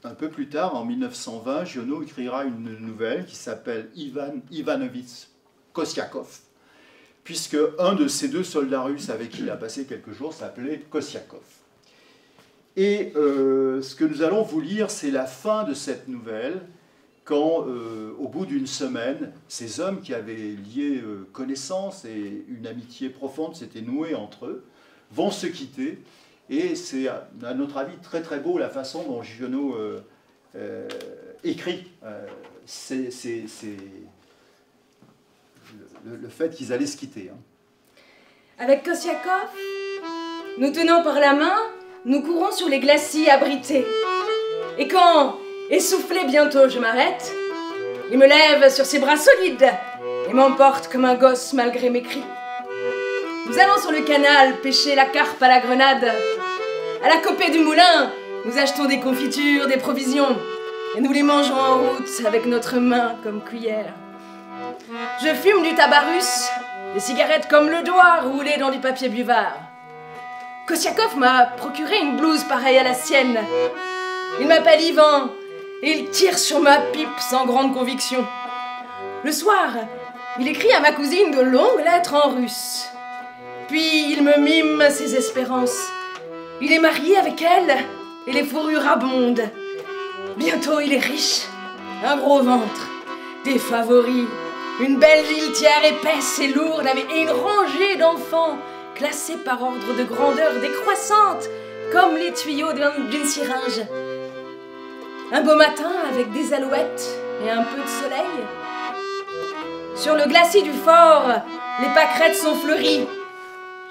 un peu plus tard, en 1920, Giono écrira une nouvelle qui s'appelle Ivanovitch Kossiakov, puisque un de ces 2 soldats russes avec qui il a passé quelques jours s'appelait Kossiakov. Et ce que nous allons vous lire, c'est la fin de cette nouvelle, quand, au bout d'une semaine, ces hommes qui avaient lié connaissance et une amitié profonde s'étaient noués entre eux, vont se quitter. Et c'est, à notre avis, très très beau la façon dont Giono écrit le fait qu'ils allaient se quitter. Avec Kossiakov, nous tenant par la main, nous courons sur les glacis abrités. Et quand, essoufflé bientôt, je m'arrête, il me lève sur ses bras solides et m'emporte comme un gosse malgré mes cris. Nous allons sur le canal pêcher la carpe à la grenade. À la copée du moulin, nous achetons des confitures, des provisions, et nous les mangeons en route avec notre main comme cuillère. Je fume du tabac russe, des cigarettes comme le doigt roulées dans du papier buvard. Kossiakov m'a procuré une blouse pareille à la sienne. Il m'appelle Ivan et il tire sur ma pipe sans grande conviction. Le soir, Il écrit à ma cousine de longues lettres en russe. Puis il me mime ses espérances. Il est marié avec elle et les fourrures abondent. Bientôt il est riche, un gros ventre, des favoris, une belle litière épaisse et lourde et une rangée d'enfants classés par ordre de grandeur décroissante comme les tuyaux d'une syringe. Un beau matin avec des alouettes et un peu de soleil. Sur le glacis du fort, les pâquerettes sont fleuries.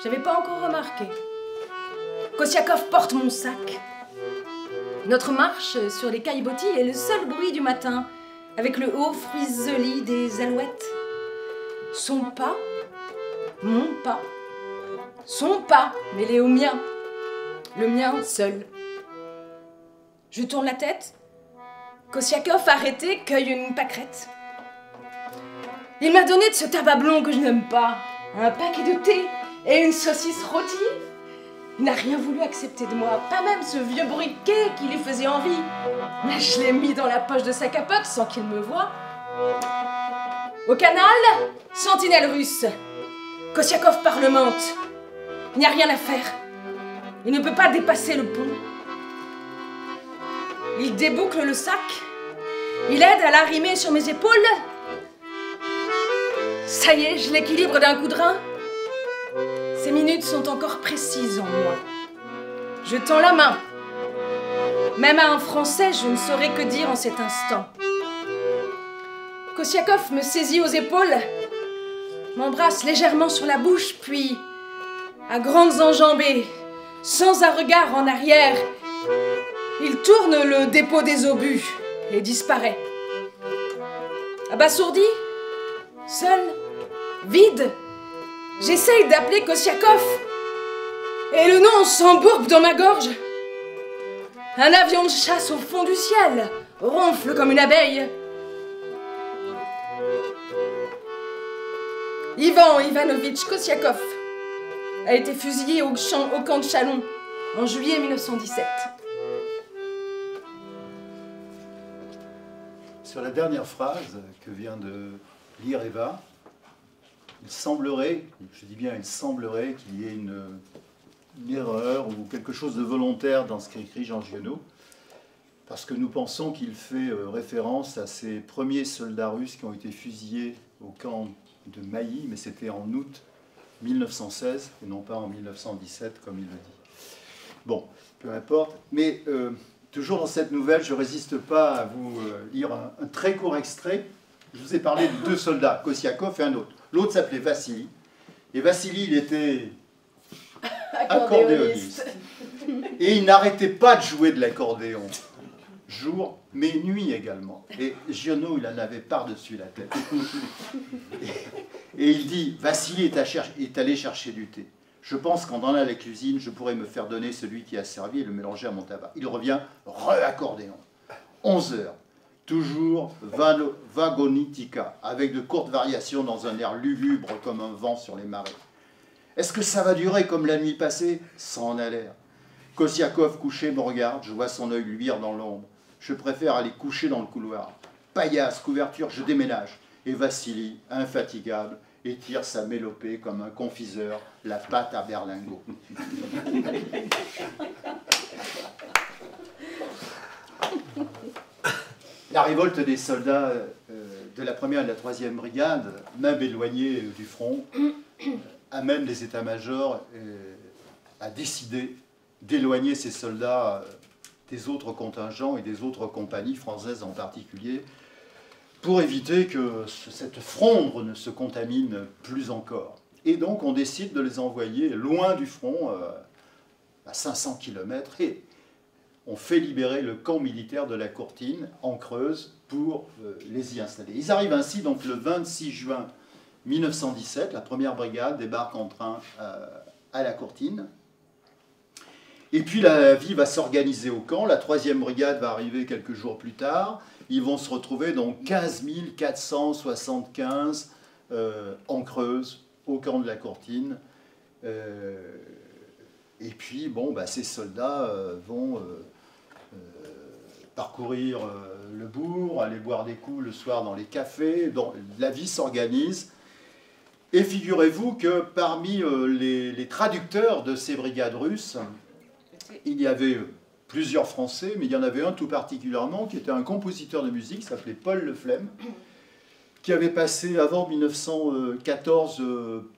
J'avais pas encore remarqué. Kossiakov porte mon sac. Notre marche sur les caillebotis est le seul bruit du matin, avec le haut fruiseli des alouettes. Son pas, mon pas, son pas mêlé au mien, le mien seul. Je tourne la tête. Kossiakov, arrêté, cueille une pâquerette. Il m'a donné de ce tabac blond que je n'aime pas, un paquet de thé et une saucisse rôtie. Il n'a rien voulu accepter de moi, pas même ce vieux briquet qui lui faisait envie. Mais je l'ai mis dans la poche de sa capote sans qu'il me voie. Au canal, sentinelle russe. Kossiakov parlemente. Il n'y a rien à faire. Il ne peut pas dépasser le pont. Il déboucle le sac. Il aide à l'arrimer sur mes épaules. Ça y est, je l'équilibre d'un coup de rein. Ces minutes sont encore précises en moi. Je tends la main. Même à un Français, je ne saurais que dire en cet instant. Kossiakov me saisit aux épaules, m'embrasse légèrement sur la bouche, puis, à grandes enjambées, sans un regard en arrière, il tourne le dépôt des obus et disparaît. Abasourdi, seul, vide, j'essaye d'appeler Kossiakov et le nom s'embourbe dans ma gorge. Un avion de chasse au fond du ciel ronfle comme une abeille. Ivan Ivanovitch Kossiakov a été fusillé au camp de Chalon en juillet 1917. Sur la dernière phrase que vient de lire Eva, il semblerait, je dis bien il semblerait qu'il y ait une erreur ou quelque chose de volontaire dans ce qu'écrit Jean Giono, parce que nous pensons qu'il fait référence à ces premiers soldats russes qui ont été fusillés au camp de Mailly, mais c'était en août 1916 et non pas en 1917 comme il le dit. Bon, peu importe, mais toujours dans cette nouvelle, je ne résiste pas à vous lire un très court extrait. Je vous ai parlé de deux soldats, Kossiakov et un autre. L'autre s'appelait Vassili. Et Vassili, il était accordéoniste. Et il n'arrêtait pas de jouer de l'accordéon. Jour, mais nuit également. Et Giono, il en avait par-dessus la tête. Et il dit, Vassili est allé chercher du thé. Je pense qu'en allant à la cuisine, je pourrais me faire donner celui qui a servi et le mélanger à mon tabac. Il revient, re-accordéon. 11 heures. Toujours vagonitika, avec de courtes variations dans un air lugubre comme un vent sur les marées. Est-ce que ça va durer comme la nuit passée? Ça en a l'air. Kossiakov couché me regarde, je vois son œil luire dans l'ombre. Je préfère aller coucher dans le couloir. Paillasse, couverture, je déménage. Et Vassili, infatigable, étire sa mélopée comme un confiseur, la pâte à berlingot. La révolte des soldats de la 1e et de la 3e brigade, même éloignés du front, amène les états-majors à décider d'éloigner ces soldats des autres contingents et des autres compagnies françaises en particulier, pour éviter que cette fronde ne se contamine plus encore. Et donc on décide de les envoyer loin du front, à 500 km, et on fait libérer le camp militaire de la Courtine, en Creuse, pour les y installer. Ils arrivent ainsi donc le 26 juin 1917, la 1re brigade débarque en train à la Courtine. Et puis la vie va s'organiser au camp, la 3e brigade va arriver quelques jours plus tard. Ils vont se retrouver donc 15 475 en Creuse, au camp de la Courtine. Et puis, bon, bah, ces soldats vont parcourir le bourg, aller boire des coups le soir dans les cafés, dont la vie s'organise. Et figurez-vous que parmi les traducteurs de ces brigades russes, il y avait plusieurs Français, mais il y en avait un tout particulièrement qui était un compositeur de musique, qui s'appelait Paul Leflemme, qui avait passé avant 1914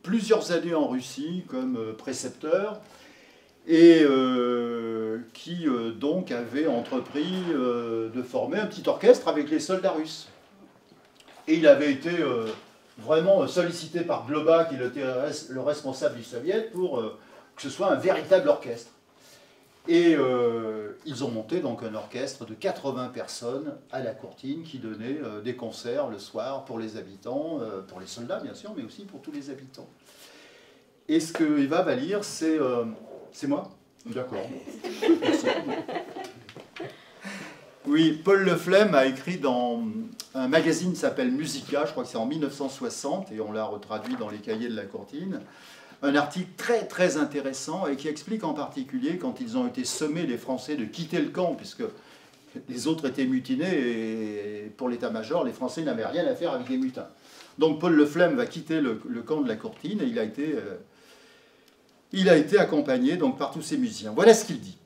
plusieurs années en Russie comme précepteur, et qui donc avait entrepris de former un petit orchestre avec les soldats russes. Et il avait été vraiment sollicité par Globa, qui était le responsable du Soviet, pour que ce soit un véritable orchestre. Et ils ont monté donc un orchestre de 80 personnes à la Courtine qui donnait des concerts le soir pour les habitants, pour les soldats bien sûr, mais aussi pour tous les habitants. Et ce que Eva va lire, c'est moi? D'accord. Merci. Oui, Paul Leflemme a écrit dans un magazine qui s'appelle Musica, je crois que c'est en 1960, et on l'a retraduit dans les cahiers de la Courtine, un article très très intéressant et qui explique en particulier quand ils ont été sommés, les Français, de quitter le camp, puisque les autres étaient mutinés, et pour l'état-major, les Français n'avaient rien à faire avec les mutins. Donc Paul Leflemme va quitter le camp de la Courtine, et il a été accompagné donc, par tous ces musiciens. Voilà ce qu'il dit.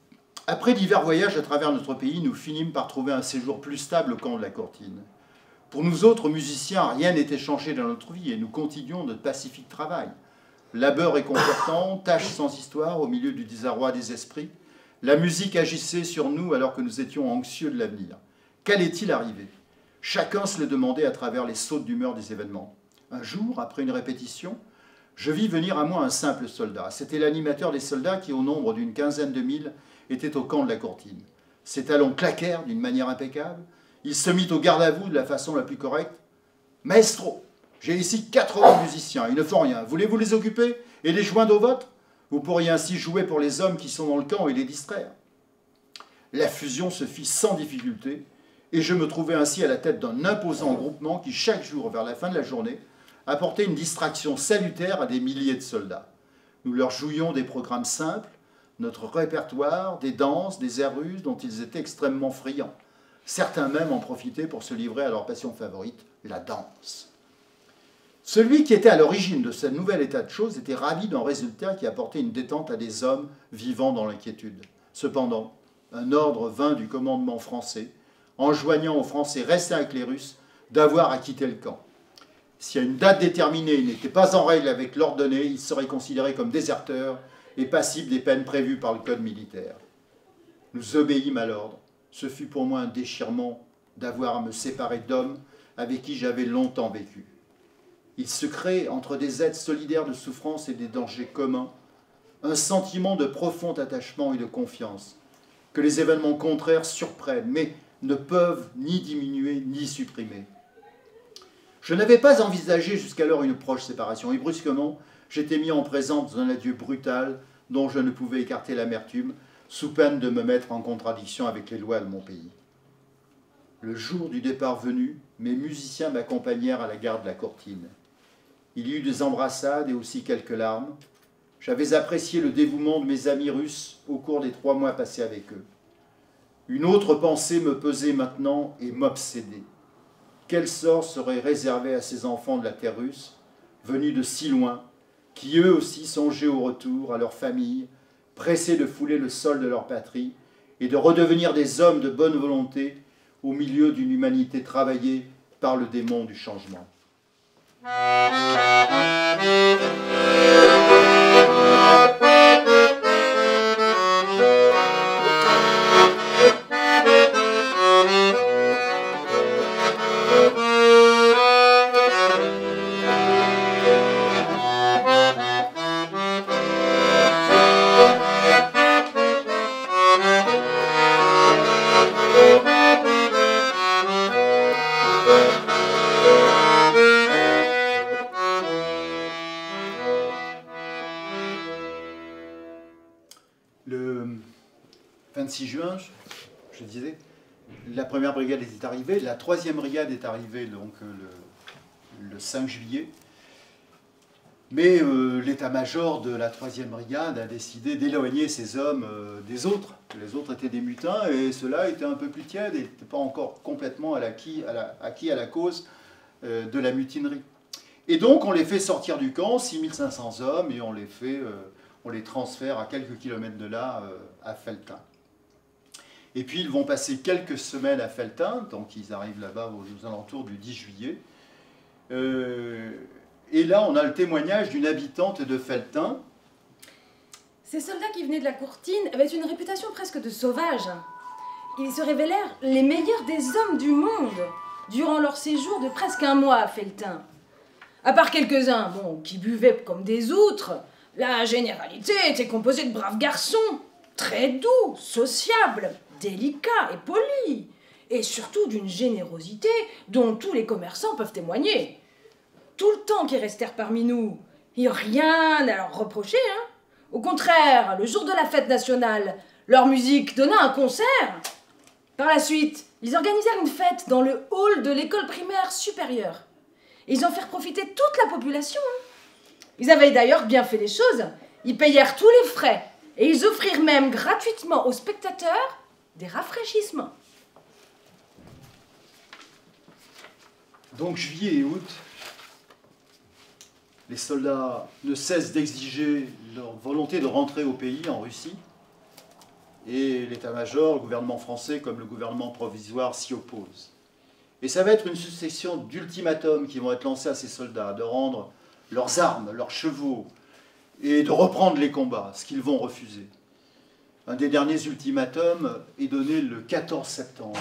Après divers voyages à travers notre pays, nous finîmes par trouver un séjour plus stable au camp de la Courtine. Pour nous autres musiciens, rien n'était changé dans notre vie, et nous continuons notre pacifique travail. Labeur réconfortant, tâche sans histoire au milieu du désarroi des esprits. La musique agissait sur nous alors que nous étions anxieux de l'avenir. Qu'allait-il arriver? Chacun se le demandait à travers les sautes d'humeur des événements. Un jour, après une répétition, je vis venir à moi un simple soldat. C'était l'animateur des soldats qui, au nombre d'une quinzaine de mille, était au camp de la Courtine. Ses talons claquèrent d'une manière impeccable. Il se mit au garde à vous de la façon la plus correcte. « Maestro, j'ai ici 80 musiciens, ils ne font rien. Voulez-vous les occuper et les joindre au vôtre? Vous pourriez ainsi jouer pour les hommes qui sont dans le camp et les distraire. » La fusion se fit sans difficulté, et je me trouvais ainsi à la tête d'un imposant groupement qui, chaque jour, vers la fin de la journée, apportait une distraction salutaire à des milliers de soldats. Nous leur jouions des programmes simples, notre répertoire, des danses, des airs russes dont ils étaient extrêmement friands. Certains même en profitaient pour se livrer à leur passion favorite, la danse. Celui qui était à l'origine de ce nouvel état de choses était ravi d'un résultat qui apportait une détente à des hommes vivant dans l'inquiétude. Cependant, un ordre vint du commandement français, enjoignant aux Français restés avec les Russes d'avoir à quitter le camp. Si à une date déterminée il n'était pas en règle avec l'ordre donné, il serait considéré comme déserteur et passible des peines prévues par le code militaire. Nous obéîmes à l'ordre. Ce fut pour moi un déchirement d'avoir à me séparer d'hommes avec qui j'avais longtemps vécu. Il se crée entre des êtres solidaires de souffrance et des dangers communs un sentiment de profond attachement et de confiance que les événements contraires surprennent, mais ne peuvent ni diminuer ni supprimer. Je n'avais pas envisagé jusqu'alors une proche séparation, et brusquement, j'étais mis en présence d'un adieu brutal dont je ne pouvais écarter l'amertume, sous peine de me mettre en contradiction avec les lois de mon pays. Le jour du départ venu, mes musiciens m'accompagnèrent à la gare de la Courtine. Il y eut des embrassades et aussi quelques larmes. J'avais apprécié le dévouement de mes amis russes au cours des 3 mois passés avec eux. Une autre pensée me pesait maintenant et m'obsédait. Quel sort serait réservé à ces enfants de la terre russe, venus de si loin, qui eux aussi songeaient au retour à leur famille, pressés de fouler le sol de leur patrie et de redevenir des hommes de bonne volonté au milieu d'une humanité travaillée par le démon du changement. Le 26 juin, je disais, la première brigade était arrivée, la 3e brigade est arrivée donc, le 5 juillet. Mais l'état-major de la 3e brigade a décidé d'éloigner ces hommes des autres. Les autres étaient des mutins et ceux-là étaient un peu plus tièdes et n'étaient pas encore complètement acquis à la cause de la mutinerie. Et donc on les fait sortir du camp, 6500 hommes, et on les transfère à quelques kilomètres de là, à Felletin. Et puis ils vont passer quelques semaines à Felletin, donc ils arrivent là-bas aux alentours du 10 juillet. Et là, on a le témoignage d'une habitante de Felletin. Ces soldats qui venaient de la Courtine avaient une réputation presque de sauvages. Ils se révélèrent les meilleurs des hommes du monde durant leur séjour de presque un mois à Felletin. À part quelques-uns, bon, qui buvaient comme des outres, la généralité était composée de braves garçons, très doux, sociables, délicats et polis, et surtout d'une générosité dont tous les commerçants peuvent témoigner. Tout le temps qu'ils restèrent parmi nous, il n'y a rien à leur reprocher, hein. Au contraire, le jour de la fête nationale, leur musique donna un concert. Par la suite, ils organisèrent une fête dans le hall de l'école primaire supérieure. Et ils en firent profiter toute la population, hein. Ils avaient d'ailleurs bien fait les choses. Ils payèrent tous les frais et ils offrirent même gratuitement aux spectateurs des rafraîchissements. Donc juillet et août, les soldats ne cessent d'exiger leur volonté de rentrer au pays, en Russie, et l'état-major, le gouvernement français comme le gouvernement provisoire s'y oppose. Et ça va être une succession d'ultimatums qui vont être lancés à ces soldats, de rendre leurs armes, leurs chevaux, et de reprendre les combats, ce qu'ils vont refuser. Un des derniers ultimatums est donné le 14 septembre,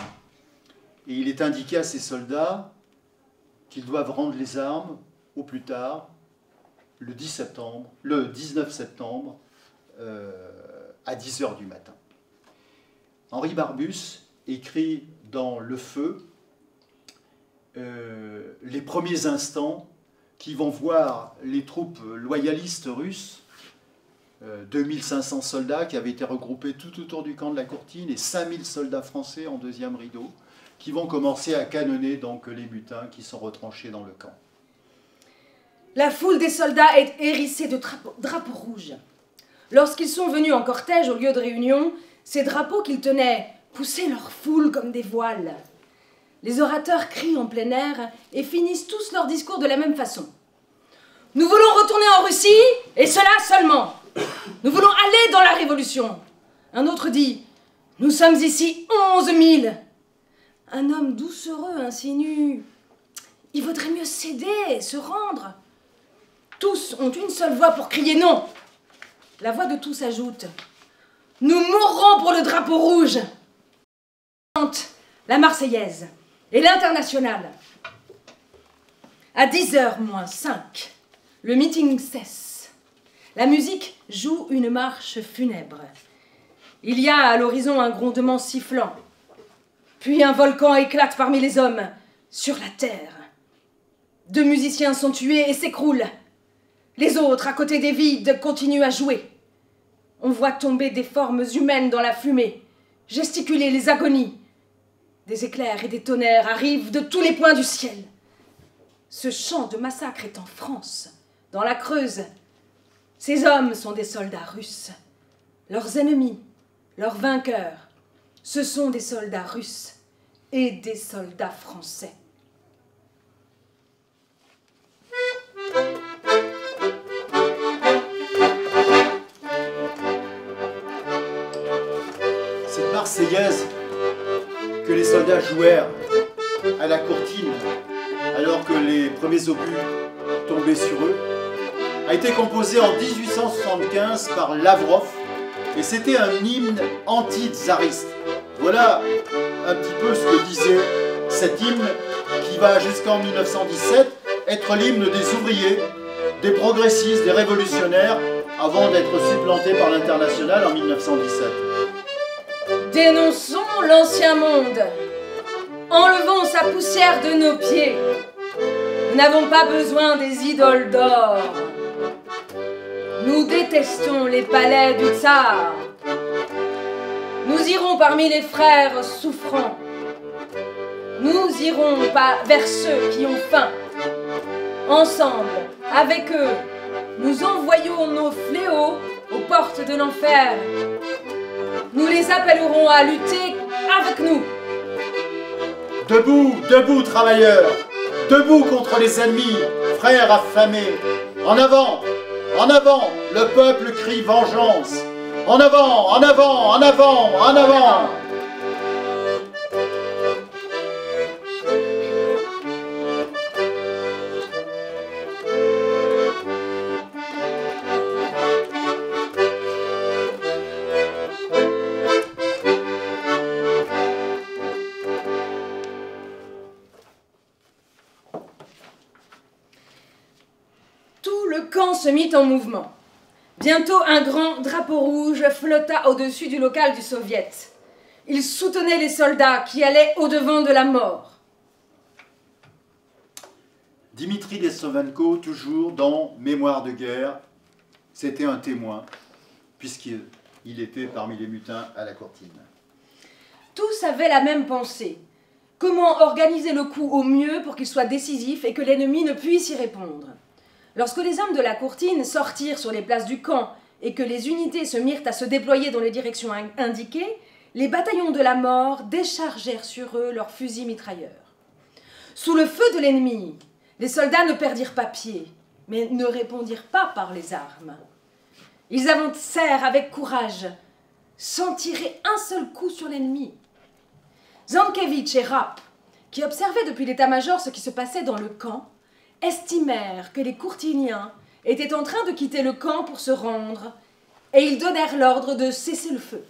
et il est indiqué à ces soldats qu'ils doivent rendre les armes au plus tard, le 19 septembre, à 10 h du matin. Henri Barbus écrit dans Le Feu les premiers instants qui vont voir les troupes loyalistes russes, 2500 soldats qui avaient été regroupés tout autour du camp de la Courtine et 5000 soldats français en deuxième rideau, qui vont commencer à canonner donc les mutins qui sont retranchés dans le camp. La foule des soldats est hérissée de drapeaux rouges. Lorsqu'ils sont venus en cortège au lieu de réunion, ces drapeaux qu'ils tenaient poussaient leur foule comme des voiles. Les orateurs crient en plein air et finissent tous leur discours de la même façon. Nous voulons retourner en Russie, et cela seulement. Nous voulons aller dans la Révolution. Un autre dit, nous sommes ici 11 000. Un homme doucereux insinue, il vaudrait mieux céder, se rendre. Tous ont une seule voix pour crier non. La voix de tous ajoute, nous mourrons pour le drapeau rouge. La Marseillaise et l'Internationale. À 10h-5, le meeting cesse. La musique joue une marche funèbre. Il y a à l'horizon un grondement sifflant. Puis un volcan éclate parmi les hommes, sur la terre. 2 musiciens sont tués et s'écroulent. Les autres, à côté des vides, continuent à jouer. On voit tomber des formes humaines dans la fumée, gesticuler les agonies. Des éclairs et des tonnerres arrivent de tous les points du ciel. Ce chant de massacre est en France, dans la Creuse. Ces hommes sont des soldats russes. Leurs ennemis, leurs vainqueurs, ce sont des soldats russes et des soldats français. Cette Marseillaise que les soldats jouèrent à la Courtine alors que les premiers obus tombaient sur eux a été composée en 1875 par Lavrov et c'était un hymne anti-tsariste. Voilà un petit peu ce que disait cet hymne qui va jusqu'en 1917 être l'hymne des ouvriers, des progressistes, des révolutionnaires avant d'être supplanté par l'Internationale en 1917. Dénonçons l'ancien monde. Enlevons sa poussière de nos pieds. Nous n'avons pas besoin des idoles d'or. Nous détestons les palais du tsar. Nous irons parmi les frères souffrants. Nous irons vers ceux qui ont faim. Ensemble, avec eux, nous envoyons nos fléaux aux portes de l'enfer. Nous les appellerons à lutter avec nous. Debout, debout, travailleurs! Debout contre les ennemis, frères affamés! En avant! En avant! Le peuple crie vengeance! En avant! En avant! En avant! En avant! Tout le camp se mit en mouvement. Bientôt, un grand drapeau rouge flotta au-dessus du local du soviet. Il soutenait les soldats qui allaient au-devant de la mort. Dimitri Lesovanko, toujours dans Mémoire de guerre, c'était un témoin, puisqu'il était parmi les mutins à la Courtine. Tous avaient la même pensée. Comment organiser le coup au mieux pour qu'il soit décisif et que l'ennemi ne puisse y répondre? Lorsque les hommes de la Courtine sortirent sur les places du camp et que les unités se mirent à se déployer dans les directions indiquées, les bataillons de la mort déchargèrent sur eux leurs fusils mitrailleurs. Sous le feu de l'ennemi, les soldats ne perdirent pas pied, mais ne répondirent pas par les armes. Ils avancèrent avec courage, sans tirer un seul coup sur l'ennemi. Zankévitch et Rapp, qui observaient depuis l'état-major ce qui se passait dans le camp, estimèrent que les Courtiniens étaient en train de quitter le camp pour se rendre, et ils donnèrent l'ordre de cesser le feu.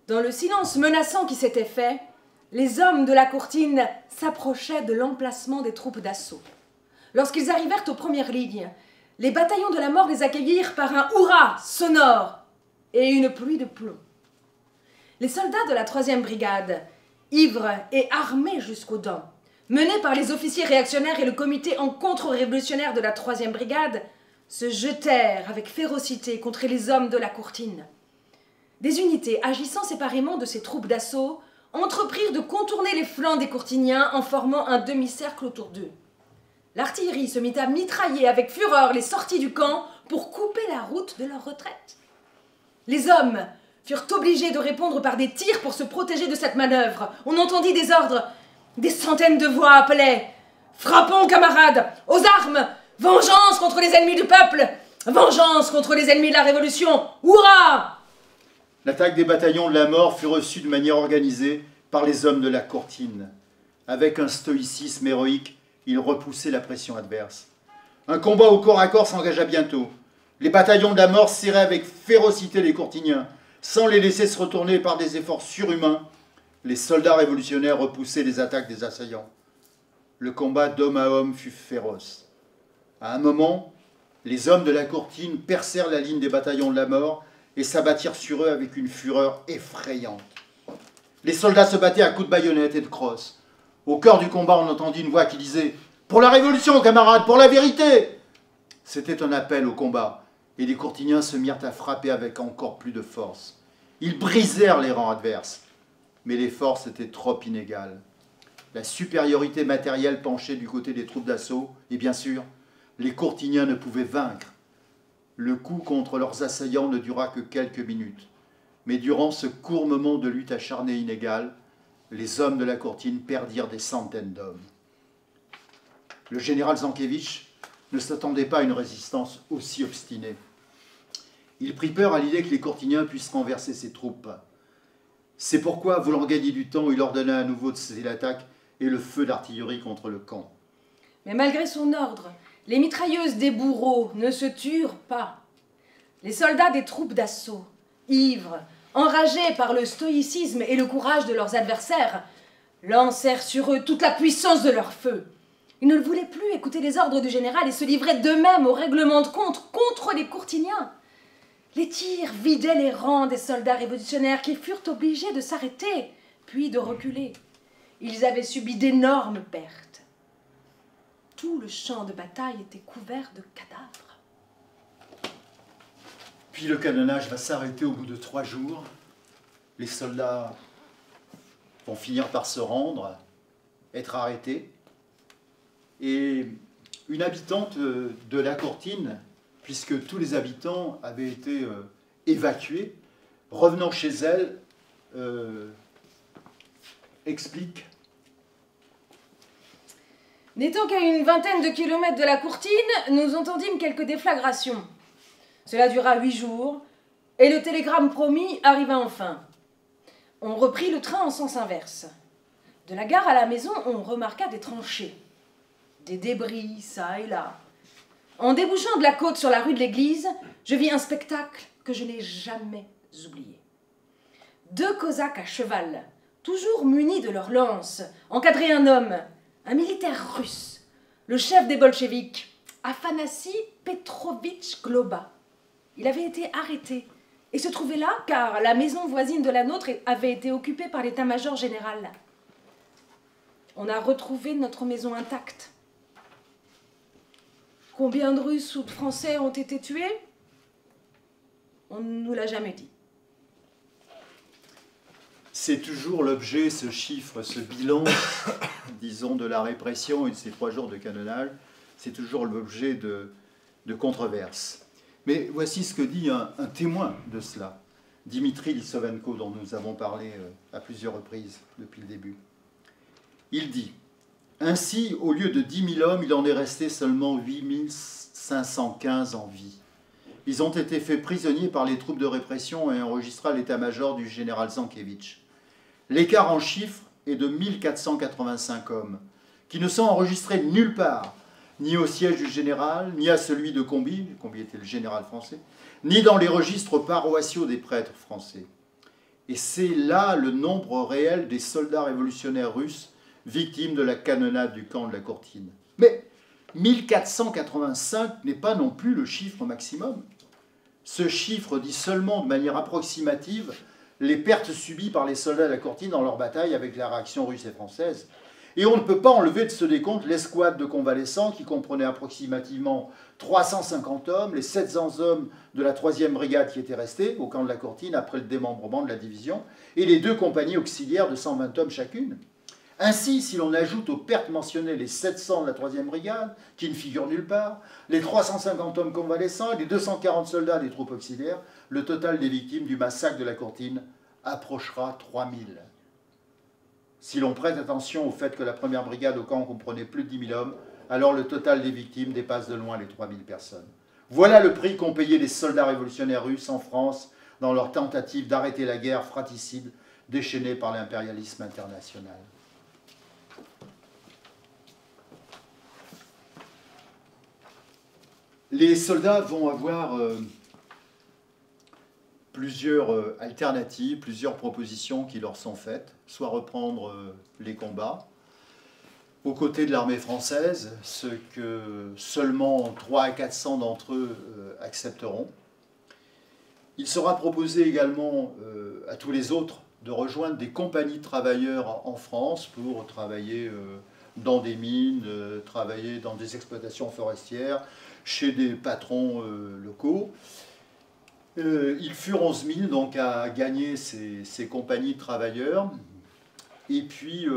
Dans le silence menaçant qui s'était fait, les hommes de la Courtine s'approchaient de l'emplacement des troupes d'assaut. Lorsqu'ils arrivèrent aux premières lignes, les bataillons de la mort les accueillirent par un hurrah sonore et une pluie de plomb. Les soldats de la 3e brigade, ivres et armés jusqu'aux dents, menés par les officiers réactionnaires et le comité en contre-révolutionnaire de la 3e brigade, se jetèrent avec férocité contre les hommes de la Courtine. Des unités agissant séparément de ces troupes d'assaut entreprirent de contourner les flancs des Courtiniens en formant un demi-cercle autour d'eux. L'artillerie se mit à mitrailler avec fureur les sorties du camp pour couper la route de leur retraite. Les hommes furent obligés de répondre par des tirs pour se protéger de cette manœuvre. On entendit des ordres. Des centaines de voix appelaient « Frappons, camarades, aux armes! Vengeance contre les ennemis du peuple! Vengeance contre les ennemis de la Révolution! Hurrah !» L'attaque des bataillons de la mort fut reçue de manière organisée par les hommes de la Courtine. Avec un stoïcisme héroïque, ils repoussaient la pression adverse. Un combat au corps à corps s'engagea bientôt. Les bataillons de la mort serraient avec férocité les Courtiniens. Sans les laisser se retourner par des efforts surhumains, les soldats révolutionnaires repoussaient les attaques des assaillants. Le combat d'homme à homme fut féroce. À un moment, les hommes de la Courtine percèrent la ligne des bataillons de la mort et s'abattirent sur eux avec une fureur effrayante. Les soldats se battaient à coups de baïonnette et de crosse. Au cœur du combat, on entendit une voix qui disait « Pour la Révolution, camarades, pour la vérité !» C'était un appel au combat, et les Courtiniens se mirent à frapper avec encore plus de force. Ils brisèrent les rangs adverses, mais les forces étaient trop inégales. La supériorité matérielle penchait du côté des troupes d'assaut, et bien sûr, les Courtiniens ne pouvaient vaincre. Le coup contre leurs assaillants ne dura que quelques minutes, mais durant ce court moment de lutte acharnée inégale, les hommes de la Courtine perdirent des centaines d'hommes. Le général Zankévitch ne s'attendait pas à une résistance aussi obstinée. Il prit peur à l'idée que les Courtiniens puissent renverser ses troupes. C'est pourquoi, voulant gagner du temps, il ordonna à nouveau de cesser l'attaque et le feu d'artillerie contre le camp. Mais malgré son ordre, les mitrailleuses des bourreaux ne se turent pas. Les soldats des troupes d'assaut, ivres, enragés par le stoïcisme et le courage de leurs adversaires, lancèrent sur eux toute la puissance de leur feu. Ils ne voulaient plus écouter les ordres du général et se livraient d'eux-mêmes au règlement de compte contre les Courtiniens. Les tirs vidaient les rangs des soldats révolutionnaires qui furent obligés de s'arrêter, puis de reculer. Ils avaient subi d'énormes pertes. Tout le champ de bataille était couvert de cadavres. Puis le canonnage va s'arrêter au bout de 3 jours. Les soldats vont finir par se rendre, être arrêtés. Et une habitante de la Courtine, puisque tous les habitants avaient été évacués, revenant chez elle, explique. N'étant qu'à une vingtaine de kilomètres de la Courtine, nous entendîmes quelques déflagrations. Cela dura 8 jours, et le télégramme promis arriva enfin. On reprit le train en sens inverse. De la gare à la maison, on remarqua des tranchées, des débris, ça et là. En débouchant de la côte sur la rue de l'église, je vis un spectacle que je n'ai jamais oublié. 2 cosaques à cheval, toujours munis de leurs lances, encadraient un homme, un militaire russe, le chef des bolcheviks, Afanassi Petrovitch Globa. Il avait été arrêté et se trouvait là car la maison voisine de la nôtre avait été occupée par l'état-major général. On a retrouvé notre maison intacte. Combien de Russes ou de Français ont été tués? On ne nous l'a jamais dit. C'est toujours l'objet, ce chiffre, ce bilan, disons, de la répression et de ces 3 jours de canonnage, c'est toujours l'objet de controverses. Mais voici ce que dit un témoin de cela, Dimitri Lissovenko, dont nous avons parlé à plusieurs reprises depuis le début. Il dit « Ainsi, au lieu de 10 000 hommes, il en est resté seulement 8 515 en vie. Ils ont été faits prisonniers par les troupes de répression et enregistrés à l'état-major du général Zankevitch. L'écart en chiffres est de 1485 hommes, qui ne sont enregistrés nulle part, ni au siège du général, ni à celui de Combie était le général français, ni dans les registres paroissiaux des prêtres français. Et c'est là le nombre réel des soldats révolutionnaires russes victimes de la canonnade du camp de la Courtine. Mais 1485 n'est pas non plus le chiffre maximum. Ce chiffre dit seulement de manière approximative les pertes subies par les soldats de la Courtine dans leur bataille avec la réaction russe et française. Et on ne peut pas enlever de ce décompte l'escouade de convalescents qui comprenait approximativement 350 hommes, les 700 hommes de la 3e brigade qui étaient restés au camp de la Courtine après le démembrement de la division, et les 2 compagnies auxiliaires de 120 hommes chacune. Ainsi, si l'on ajoute aux pertes mentionnées les 700 de la 3e brigade, qui ne figurent nulle part, les 350 hommes convalescents et les 240 soldats des troupes auxiliaires, le total des victimes du massacre de la Courtine approchera 3000. Si l'on prête attention au fait que la 1re brigade au camp comprenait plus de 10 000 hommes, alors le total des victimes dépasse de loin les 3000 personnes. Voilà le prix qu'ont payé les soldats révolutionnaires russes en France dans leur tentative d'arrêter la guerre fratricide déchaînée par l'impérialisme international. Les soldats vont avoir plusieurs alternatives, plusieurs propositions qui leur sont faites, soit reprendre les combats aux côtés de l'armée française, ce que seulement 300 à 400 d'entre eux accepteront. Il sera proposé également à tous les autres de rejoindre des compagnies de travailleurs en France pour travailler dans des mines, travailler dans des exploitations forestières, chez des patrons locaux. Ils furent 11 000 donc à gagner ces compagnies de travailleurs. Et puis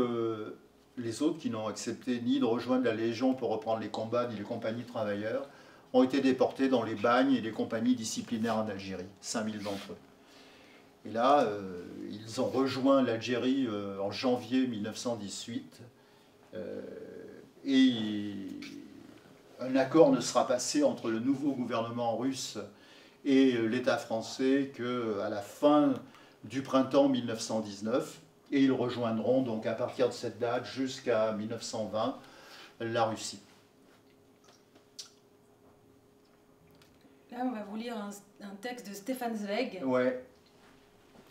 les autres qui n'ont accepté ni de rejoindre la Légion pour reprendre les combats, ni les compagnies de travailleurs, ont été déportés dans les bagnes et les compagnies disciplinaires en Algérie, 5 000 d'entre eux. Et là, ils ont rejoint l'Algérie en janvier 1918. Et un accord ne sera passé entre le nouveau gouvernement russe et l'État français qu'à la fin du printemps 1919. Et ils rejoindront donc à partir de cette date jusqu'à 1920 la Russie. Là, on va vous lire un texte de Stefan Zweig. Ouais.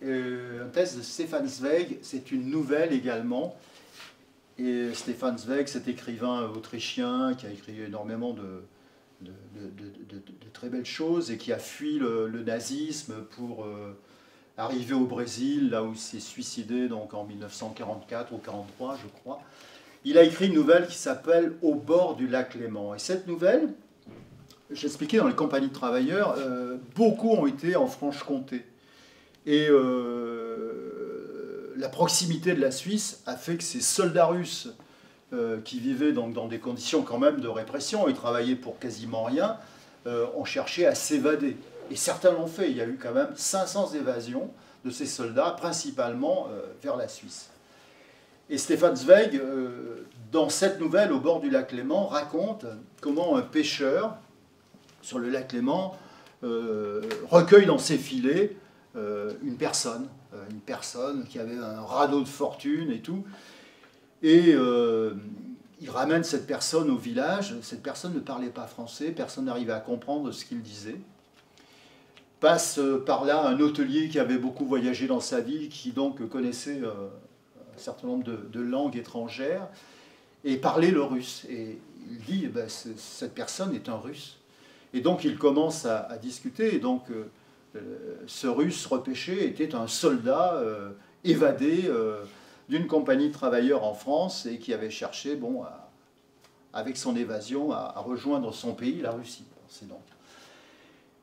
Un texte de Stefan Zweig, c'est une nouvelle également. Et Stefan Zweig, cet écrivain autrichien qui a écrit énormément de très belles choses et qui a fui le nazisme pour arriver au Brésil, là où il s'est suicidé donc en 1944 ou 1943, je crois. Il a écrit une nouvelle qui s'appelle « Au bord du lac Léman ». Et cette nouvelle, j'expliquais dans les compagnies de travailleurs, beaucoup ont été en Franche-Comté. Et la proximité de la Suisse a fait que ces soldats russes qui vivaient donc dans des conditions quand même de répression et travaillaient pour quasiment rien, ont cherché à s'évader. Et certains l'ont fait. Il y a eu quand même 500 évasions de ces soldats, principalement vers la Suisse. Et Stefan Zweig, dans cette nouvelle, au bord du lac Léman, raconte comment un pêcheur sur le lac Léman recueille dans ses filets une personne qui avait un radeau de fortune et tout. Et il ramène cette personne au village. Cette personne ne parlait pas français, personne n'arrivait à comprendre ce qu'il disait. Passe par là un hôtelier qui avait beaucoup voyagé dans sa vie, qui donc connaissait un certain nombre de langues étrangères, et parlait le russe. Et il dit, eh ben, cette personne est un russe. Et donc il commence à discuter, et donc ce russe repêché était un soldat évadé d'une compagnie de travailleurs en France, et qui avait cherché, bon, avec son évasion, à rejoindre son pays, la Russie. C'est donc.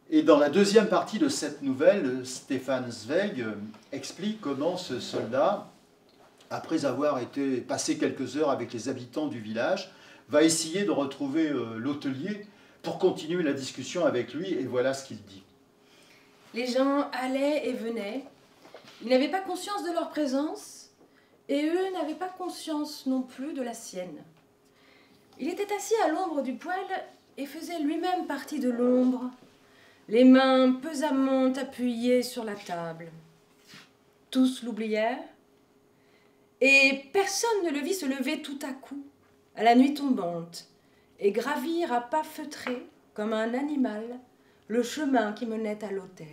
Et dans la deuxième partie de cette nouvelle, Stefan Zweig explique comment ce soldat, après avoir été passé quelques heures avec les habitants du village, va essayer de retrouver l'hôtelier pour continuer la discussion avec lui, et voilà ce qu'il dit. Les gens allaient et venaient. Ils n'avaient pas conscience de leur présence, et eux n'avaient pas conscience non plus de la sienne. Il était assis à l'ombre du poêle et faisait lui-même partie de l'ombre, les mains pesamment appuyées sur la table. Tous l'oublièrent, et personne ne le vit se lever tout à coup, à la nuit tombante, et gravir à pas feutrés, comme un animal, le chemin qui menait à l'autel.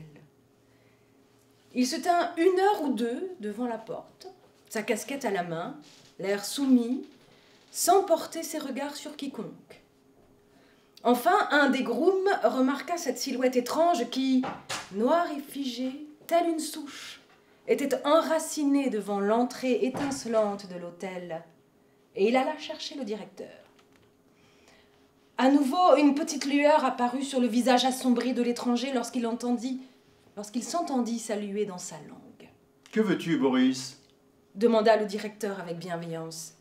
Il se tint 1 heure ou 2 devant la porte, sa casquette à la main, l'air soumis, sans porter ses regards sur quiconque. Enfin, un des grooms remarqua cette silhouette étrange qui, noire et figée, telle une souche, était enracinée devant l'entrée étincelante de l'hôtel, et il alla chercher le directeur. À nouveau, une petite lueur apparut sur le visage assombri de l'étranger lorsqu'il s'entendit saluer dans sa langue. « Que veux-tu, Boris » demanda le directeur avec bienveillance.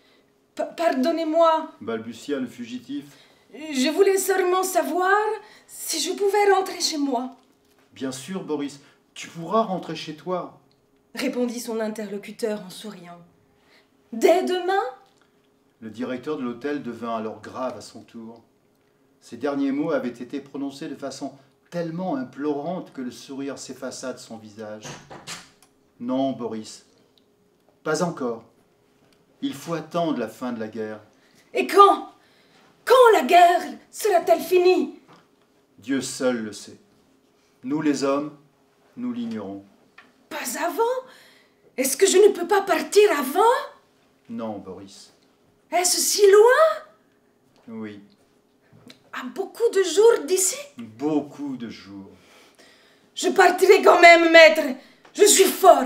« Pardonnez-moi » balbutia le fugitif. « Je voulais seulement savoir si je pouvais rentrer chez moi. »« Bien sûr, Boris, tu pourras rentrer chez toi. » répondit son interlocuteur en souriant. « Dès demain ?» Le directeur de l'hôtel devint alors grave à son tour. Ces derniers mots avaient été prononcés de façon tellement implorante que le sourire s'effaça de son visage. « Non, Boris, pas encore. Il faut attendre la fin de la guerre. »« Et quand ? Quand la guerre sera-t-elle finie ? » Dieu seul le sait. Nous les hommes, nous l'ignorons. « Pas avant ? Est-ce que je ne peux pas partir avant ? » Non, Boris. « Est-ce si loin ? » Oui. « À beaucoup de jours d'ici ? » Beaucoup de jours. « Je partirai quand même, maître. Je suis fort.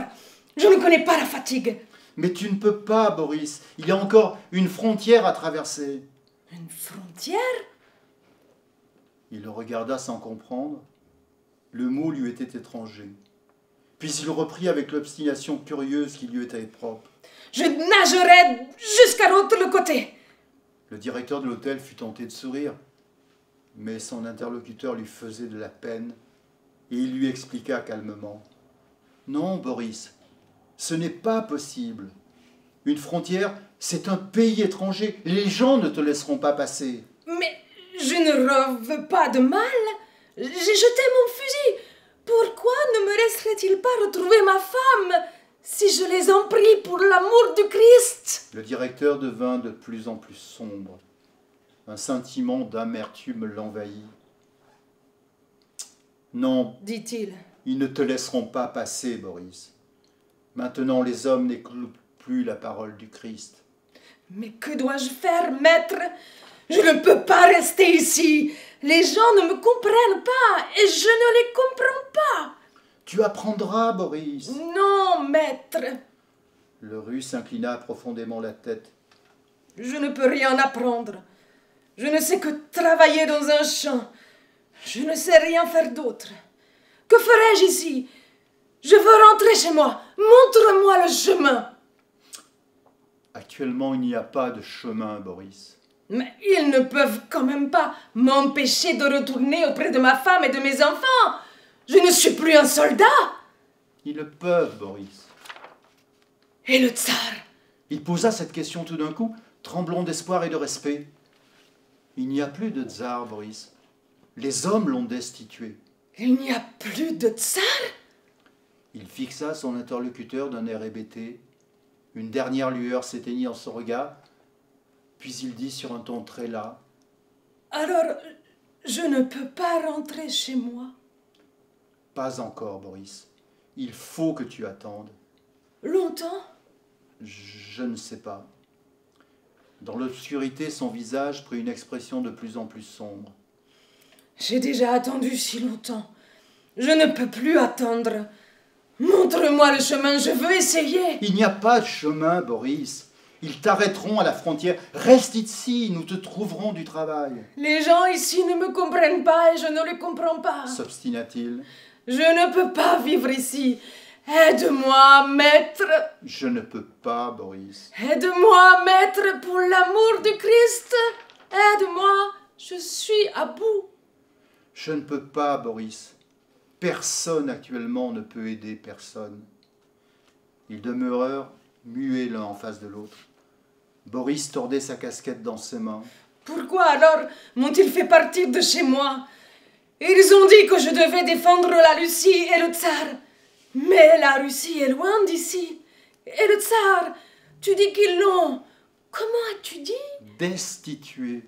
Je ne connais pas la fatigue. » Mais tu ne peux pas, Boris. Il y a encore une frontière à traverser. Une frontière ? Il le regarda sans comprendre. Le mot lui était étranger. Puis il reprit avec l'obstination curieuse qui lui était propre. « Je nagerai jusqu'à l'autre côté. » Le directeur de l'hôtel fut tenté de sourire, mais son interlocuteur lui faisait de la peine et il lui expliqua calmement. « Non, Boris, ce n'est pas possible. Une frontière, c'est un pays étranger. Les gens ne te laisseront pas passer. »« Mais je ne veux pas de mal. J'ai jeté mon fusil. Pourquoi ne me laisserait-il pas retrouver ma femme si je les en prie pour l'amour du Christ ?» Le directeur devint de plus en plus sombre. Un sentiment d'amertume l'envahit. « Non, dit-il. Ils ne te laisseront pas passer, Boris. Maintenant, les hommes n'écoutent plus la parole du Christ. »« Mais que dois-je faire, maître ? Je ne peux pas rester ici. Les gens ne me comprennent pas et je ne les comprends pas. »« Tu apprendras, Boris. »« Non, maître. » Le Russe inclina profondément la tête. « Je ne peux rien apprendre. Je ne sais que travailler dans un champ. Je ne sais rien faire d'autre. Que ferais-je ici ? Je veux rentrer chez moi. Montre-moi le chemin. » Actuellement, il n'y a pas de chemin, Boris. Mais ils ne peuvent quand même pas m'empêcher de retourner auprès de ma femme et de mes enfants. Je ne suis plus un soldat. Ils le peuvent, Boris. Et le tsar? Il posa cette question tout d'un coup, tremblant d'espoir et de respect. Il n'y a plus de tsar, Boris. Les hommes l'ont destitué. Il n'y a plus de tsar? Il fixa son interlocuteur d'un air hébété. Une dernière lueur s'éteignit en son regard, puis il dit sur un ton très las. Alors, je ne peux pas rentrer chez moi? Pas encore, Boris. Il faut que tu attendes. Longtemps? Je ne sais pas. Dans l'obscurité, son visage prit une expression de plus en plus sombre. J'ai déjà attendu si longtemps. Je ne peux plus attendre. Montre-moi le chemin, je veux essayer. Il n'y a pas de chemin, Boris. Ils t'arrêteront à la frontière. Reste ici, nous te trouverons du travail. Les gens ici ne me comprennent pas et je ne les comprends pas. S'obstina-t-il. Je ne peux pas vivre ici. Aide-moi, maître. Je ne peux pas, Boris. Aide-moi, maître, pour l'amour du Christ. Aide-moi, je suis à bout. Je ne peux pas, Boris. Personne actuellement ne peut aider personne. Ils demeurèrent muets l'un en face de l'autre. Boris tordait sa casquette dans ses mains. Pourquoi alors m'ont-ils fait partir de chez moi? Ils ont dit que je devais défendre la Russie et le tsar. Mais la Russie est loin d'ici. Et le tsar, tu dis qu'ils l'ont. Comment as-tu dit? Destitué.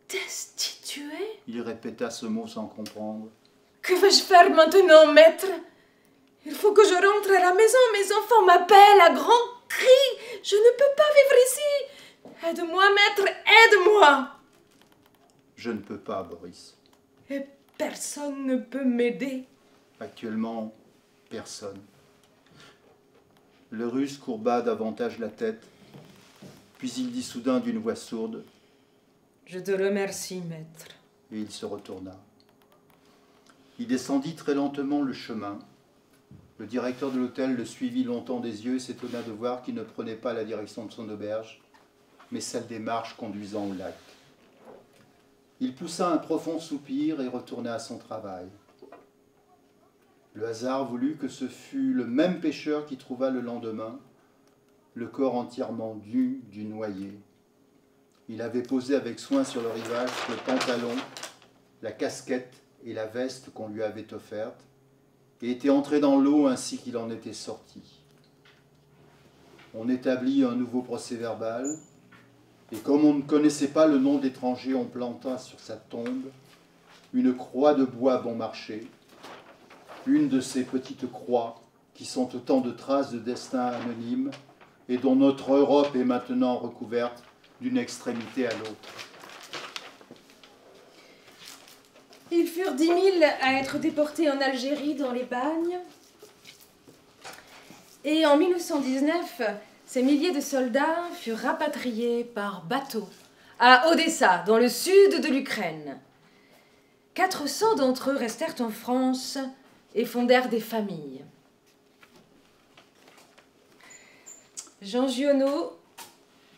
Destitué? Il répéta ce mot sans comprendre. Que vais-je faire maintenant, maître? Il faut que je rentre à la maison. Mes enfants m'appellent à grands cris. Je ne peux pas vivre ici. Aide-moi, maître, aide-moi. Je ne peux pas, Boris. Et personne ne peut m'aider. Actuellement, personne. Le Russe courba davantage la tête, puis il dit soudain d'une voix sourde. Je te remercie, maître. Et il se retourna. Il descendit très lentement le chemin. Le directeur de l'hôtel le suivit longtemps des yeux et s'étonna de voir qu'il ne prenait pas la direction de son auberge, mais celle des marches conduisant au lac. Il poussa un profond soupir et retourna à son travail. Le hasard voulut que ce fût le même pêcheur qui trouva le lendemain le corps entièrement nu du noyé. Il avait posé avec soin sur le rivage le pantalon, la casquette et la veste qu'on lui avait offerte, et était entré dans l'eau ainsi qu'il en était sorti. On établit un nouveau procès-verbal, et comme on ne connaissait pas le nom de l'étranger, on planta sur sa tombe une croix de bois bon marché, une de ces petites croix qui sont autant de traces de destin anonyme et dont notre Europe est maintenant recouverte d'une extrémité à l'autre. Ils furent 10 000 à être déportés en Algérie dans les bagnes. Et en 1919, ces milliers de soldats furent rapatriés par bateau à Odessa, dans le sud de l'Ukraine. 400 d'entre eux restèrent en France et fondèrent des familles. Jean Giono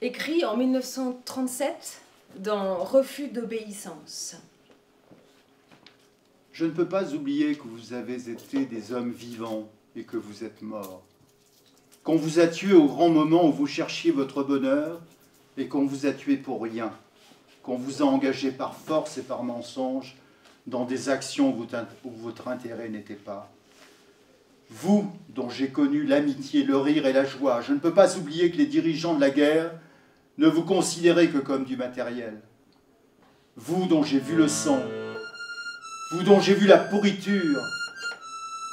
écrit en 1937 dans Refus d'obéissance. Je ne peux pas oublier que vous avez été des hommes vivants et que vous êtes morts. Qu'on vous a tués au grand moment où vous cherchiez votre bonheur et qu'on vous a tués pour rien. Qu'on vous a engagé par force et par mensonge dans des actions où votre intérêt n'était pas. Vous, dont j'ai connu l'amitié, le rire et la joie, je ne peux pas oublier que les dirigeants de la guerre ne vous considéraient que comme du matériel. Vous, dont j'ai vu le sang, vous dont j'ai vu la pourriture,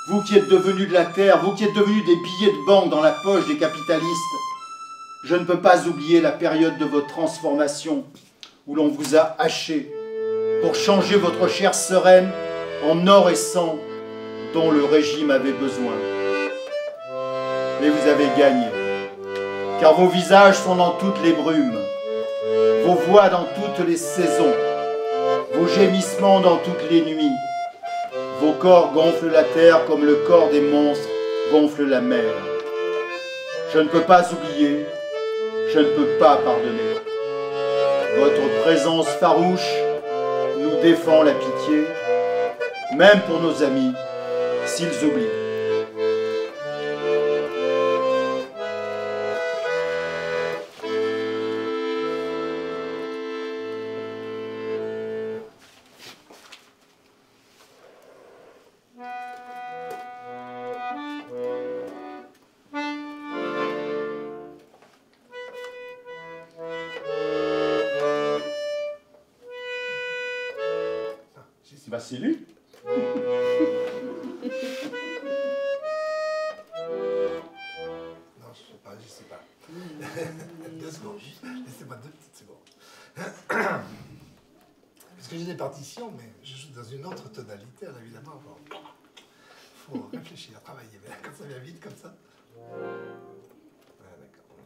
vous qui êtes devenus de la terre, vous qui êtes devenus des billets de banque dans la poche des capitalistes, je ne peux pas oublier la période de votre transformation où l'on vous a haché pour changer votre chair sereine en or et sang dont le régime avait besoin. Mais vous avez gagné, car vos visages sont dans toutes les brumes, vos voix dans toutes les saisons, vos gémissements dans toutes les nuits. Vos corps gonflent la terre comme le corps des monstres gonfle la mer. Je ne peux pas oublier, je ne peux pas pardonner. Votre présence farouche nous défend la pitié, même pour nos amis, s'ils oublient. Bah c'est lui. Non, je sais pas. 2 secondes. Laissez-moi 2 petites secondes. Parce que j'ai des partitions, mais je joue dans une autre tonalité, alors évidemment. Il faut réfléchir, travailler. Mais quand ça vient vite, comme ça. Ouais, d'accord.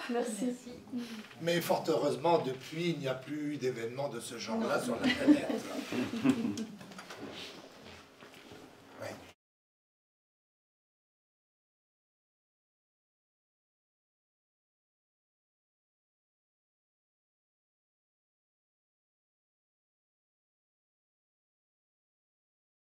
Merci. Mais fort heureusement, depuis, il n'y a plus d'événements de ce genre-là sur la planète.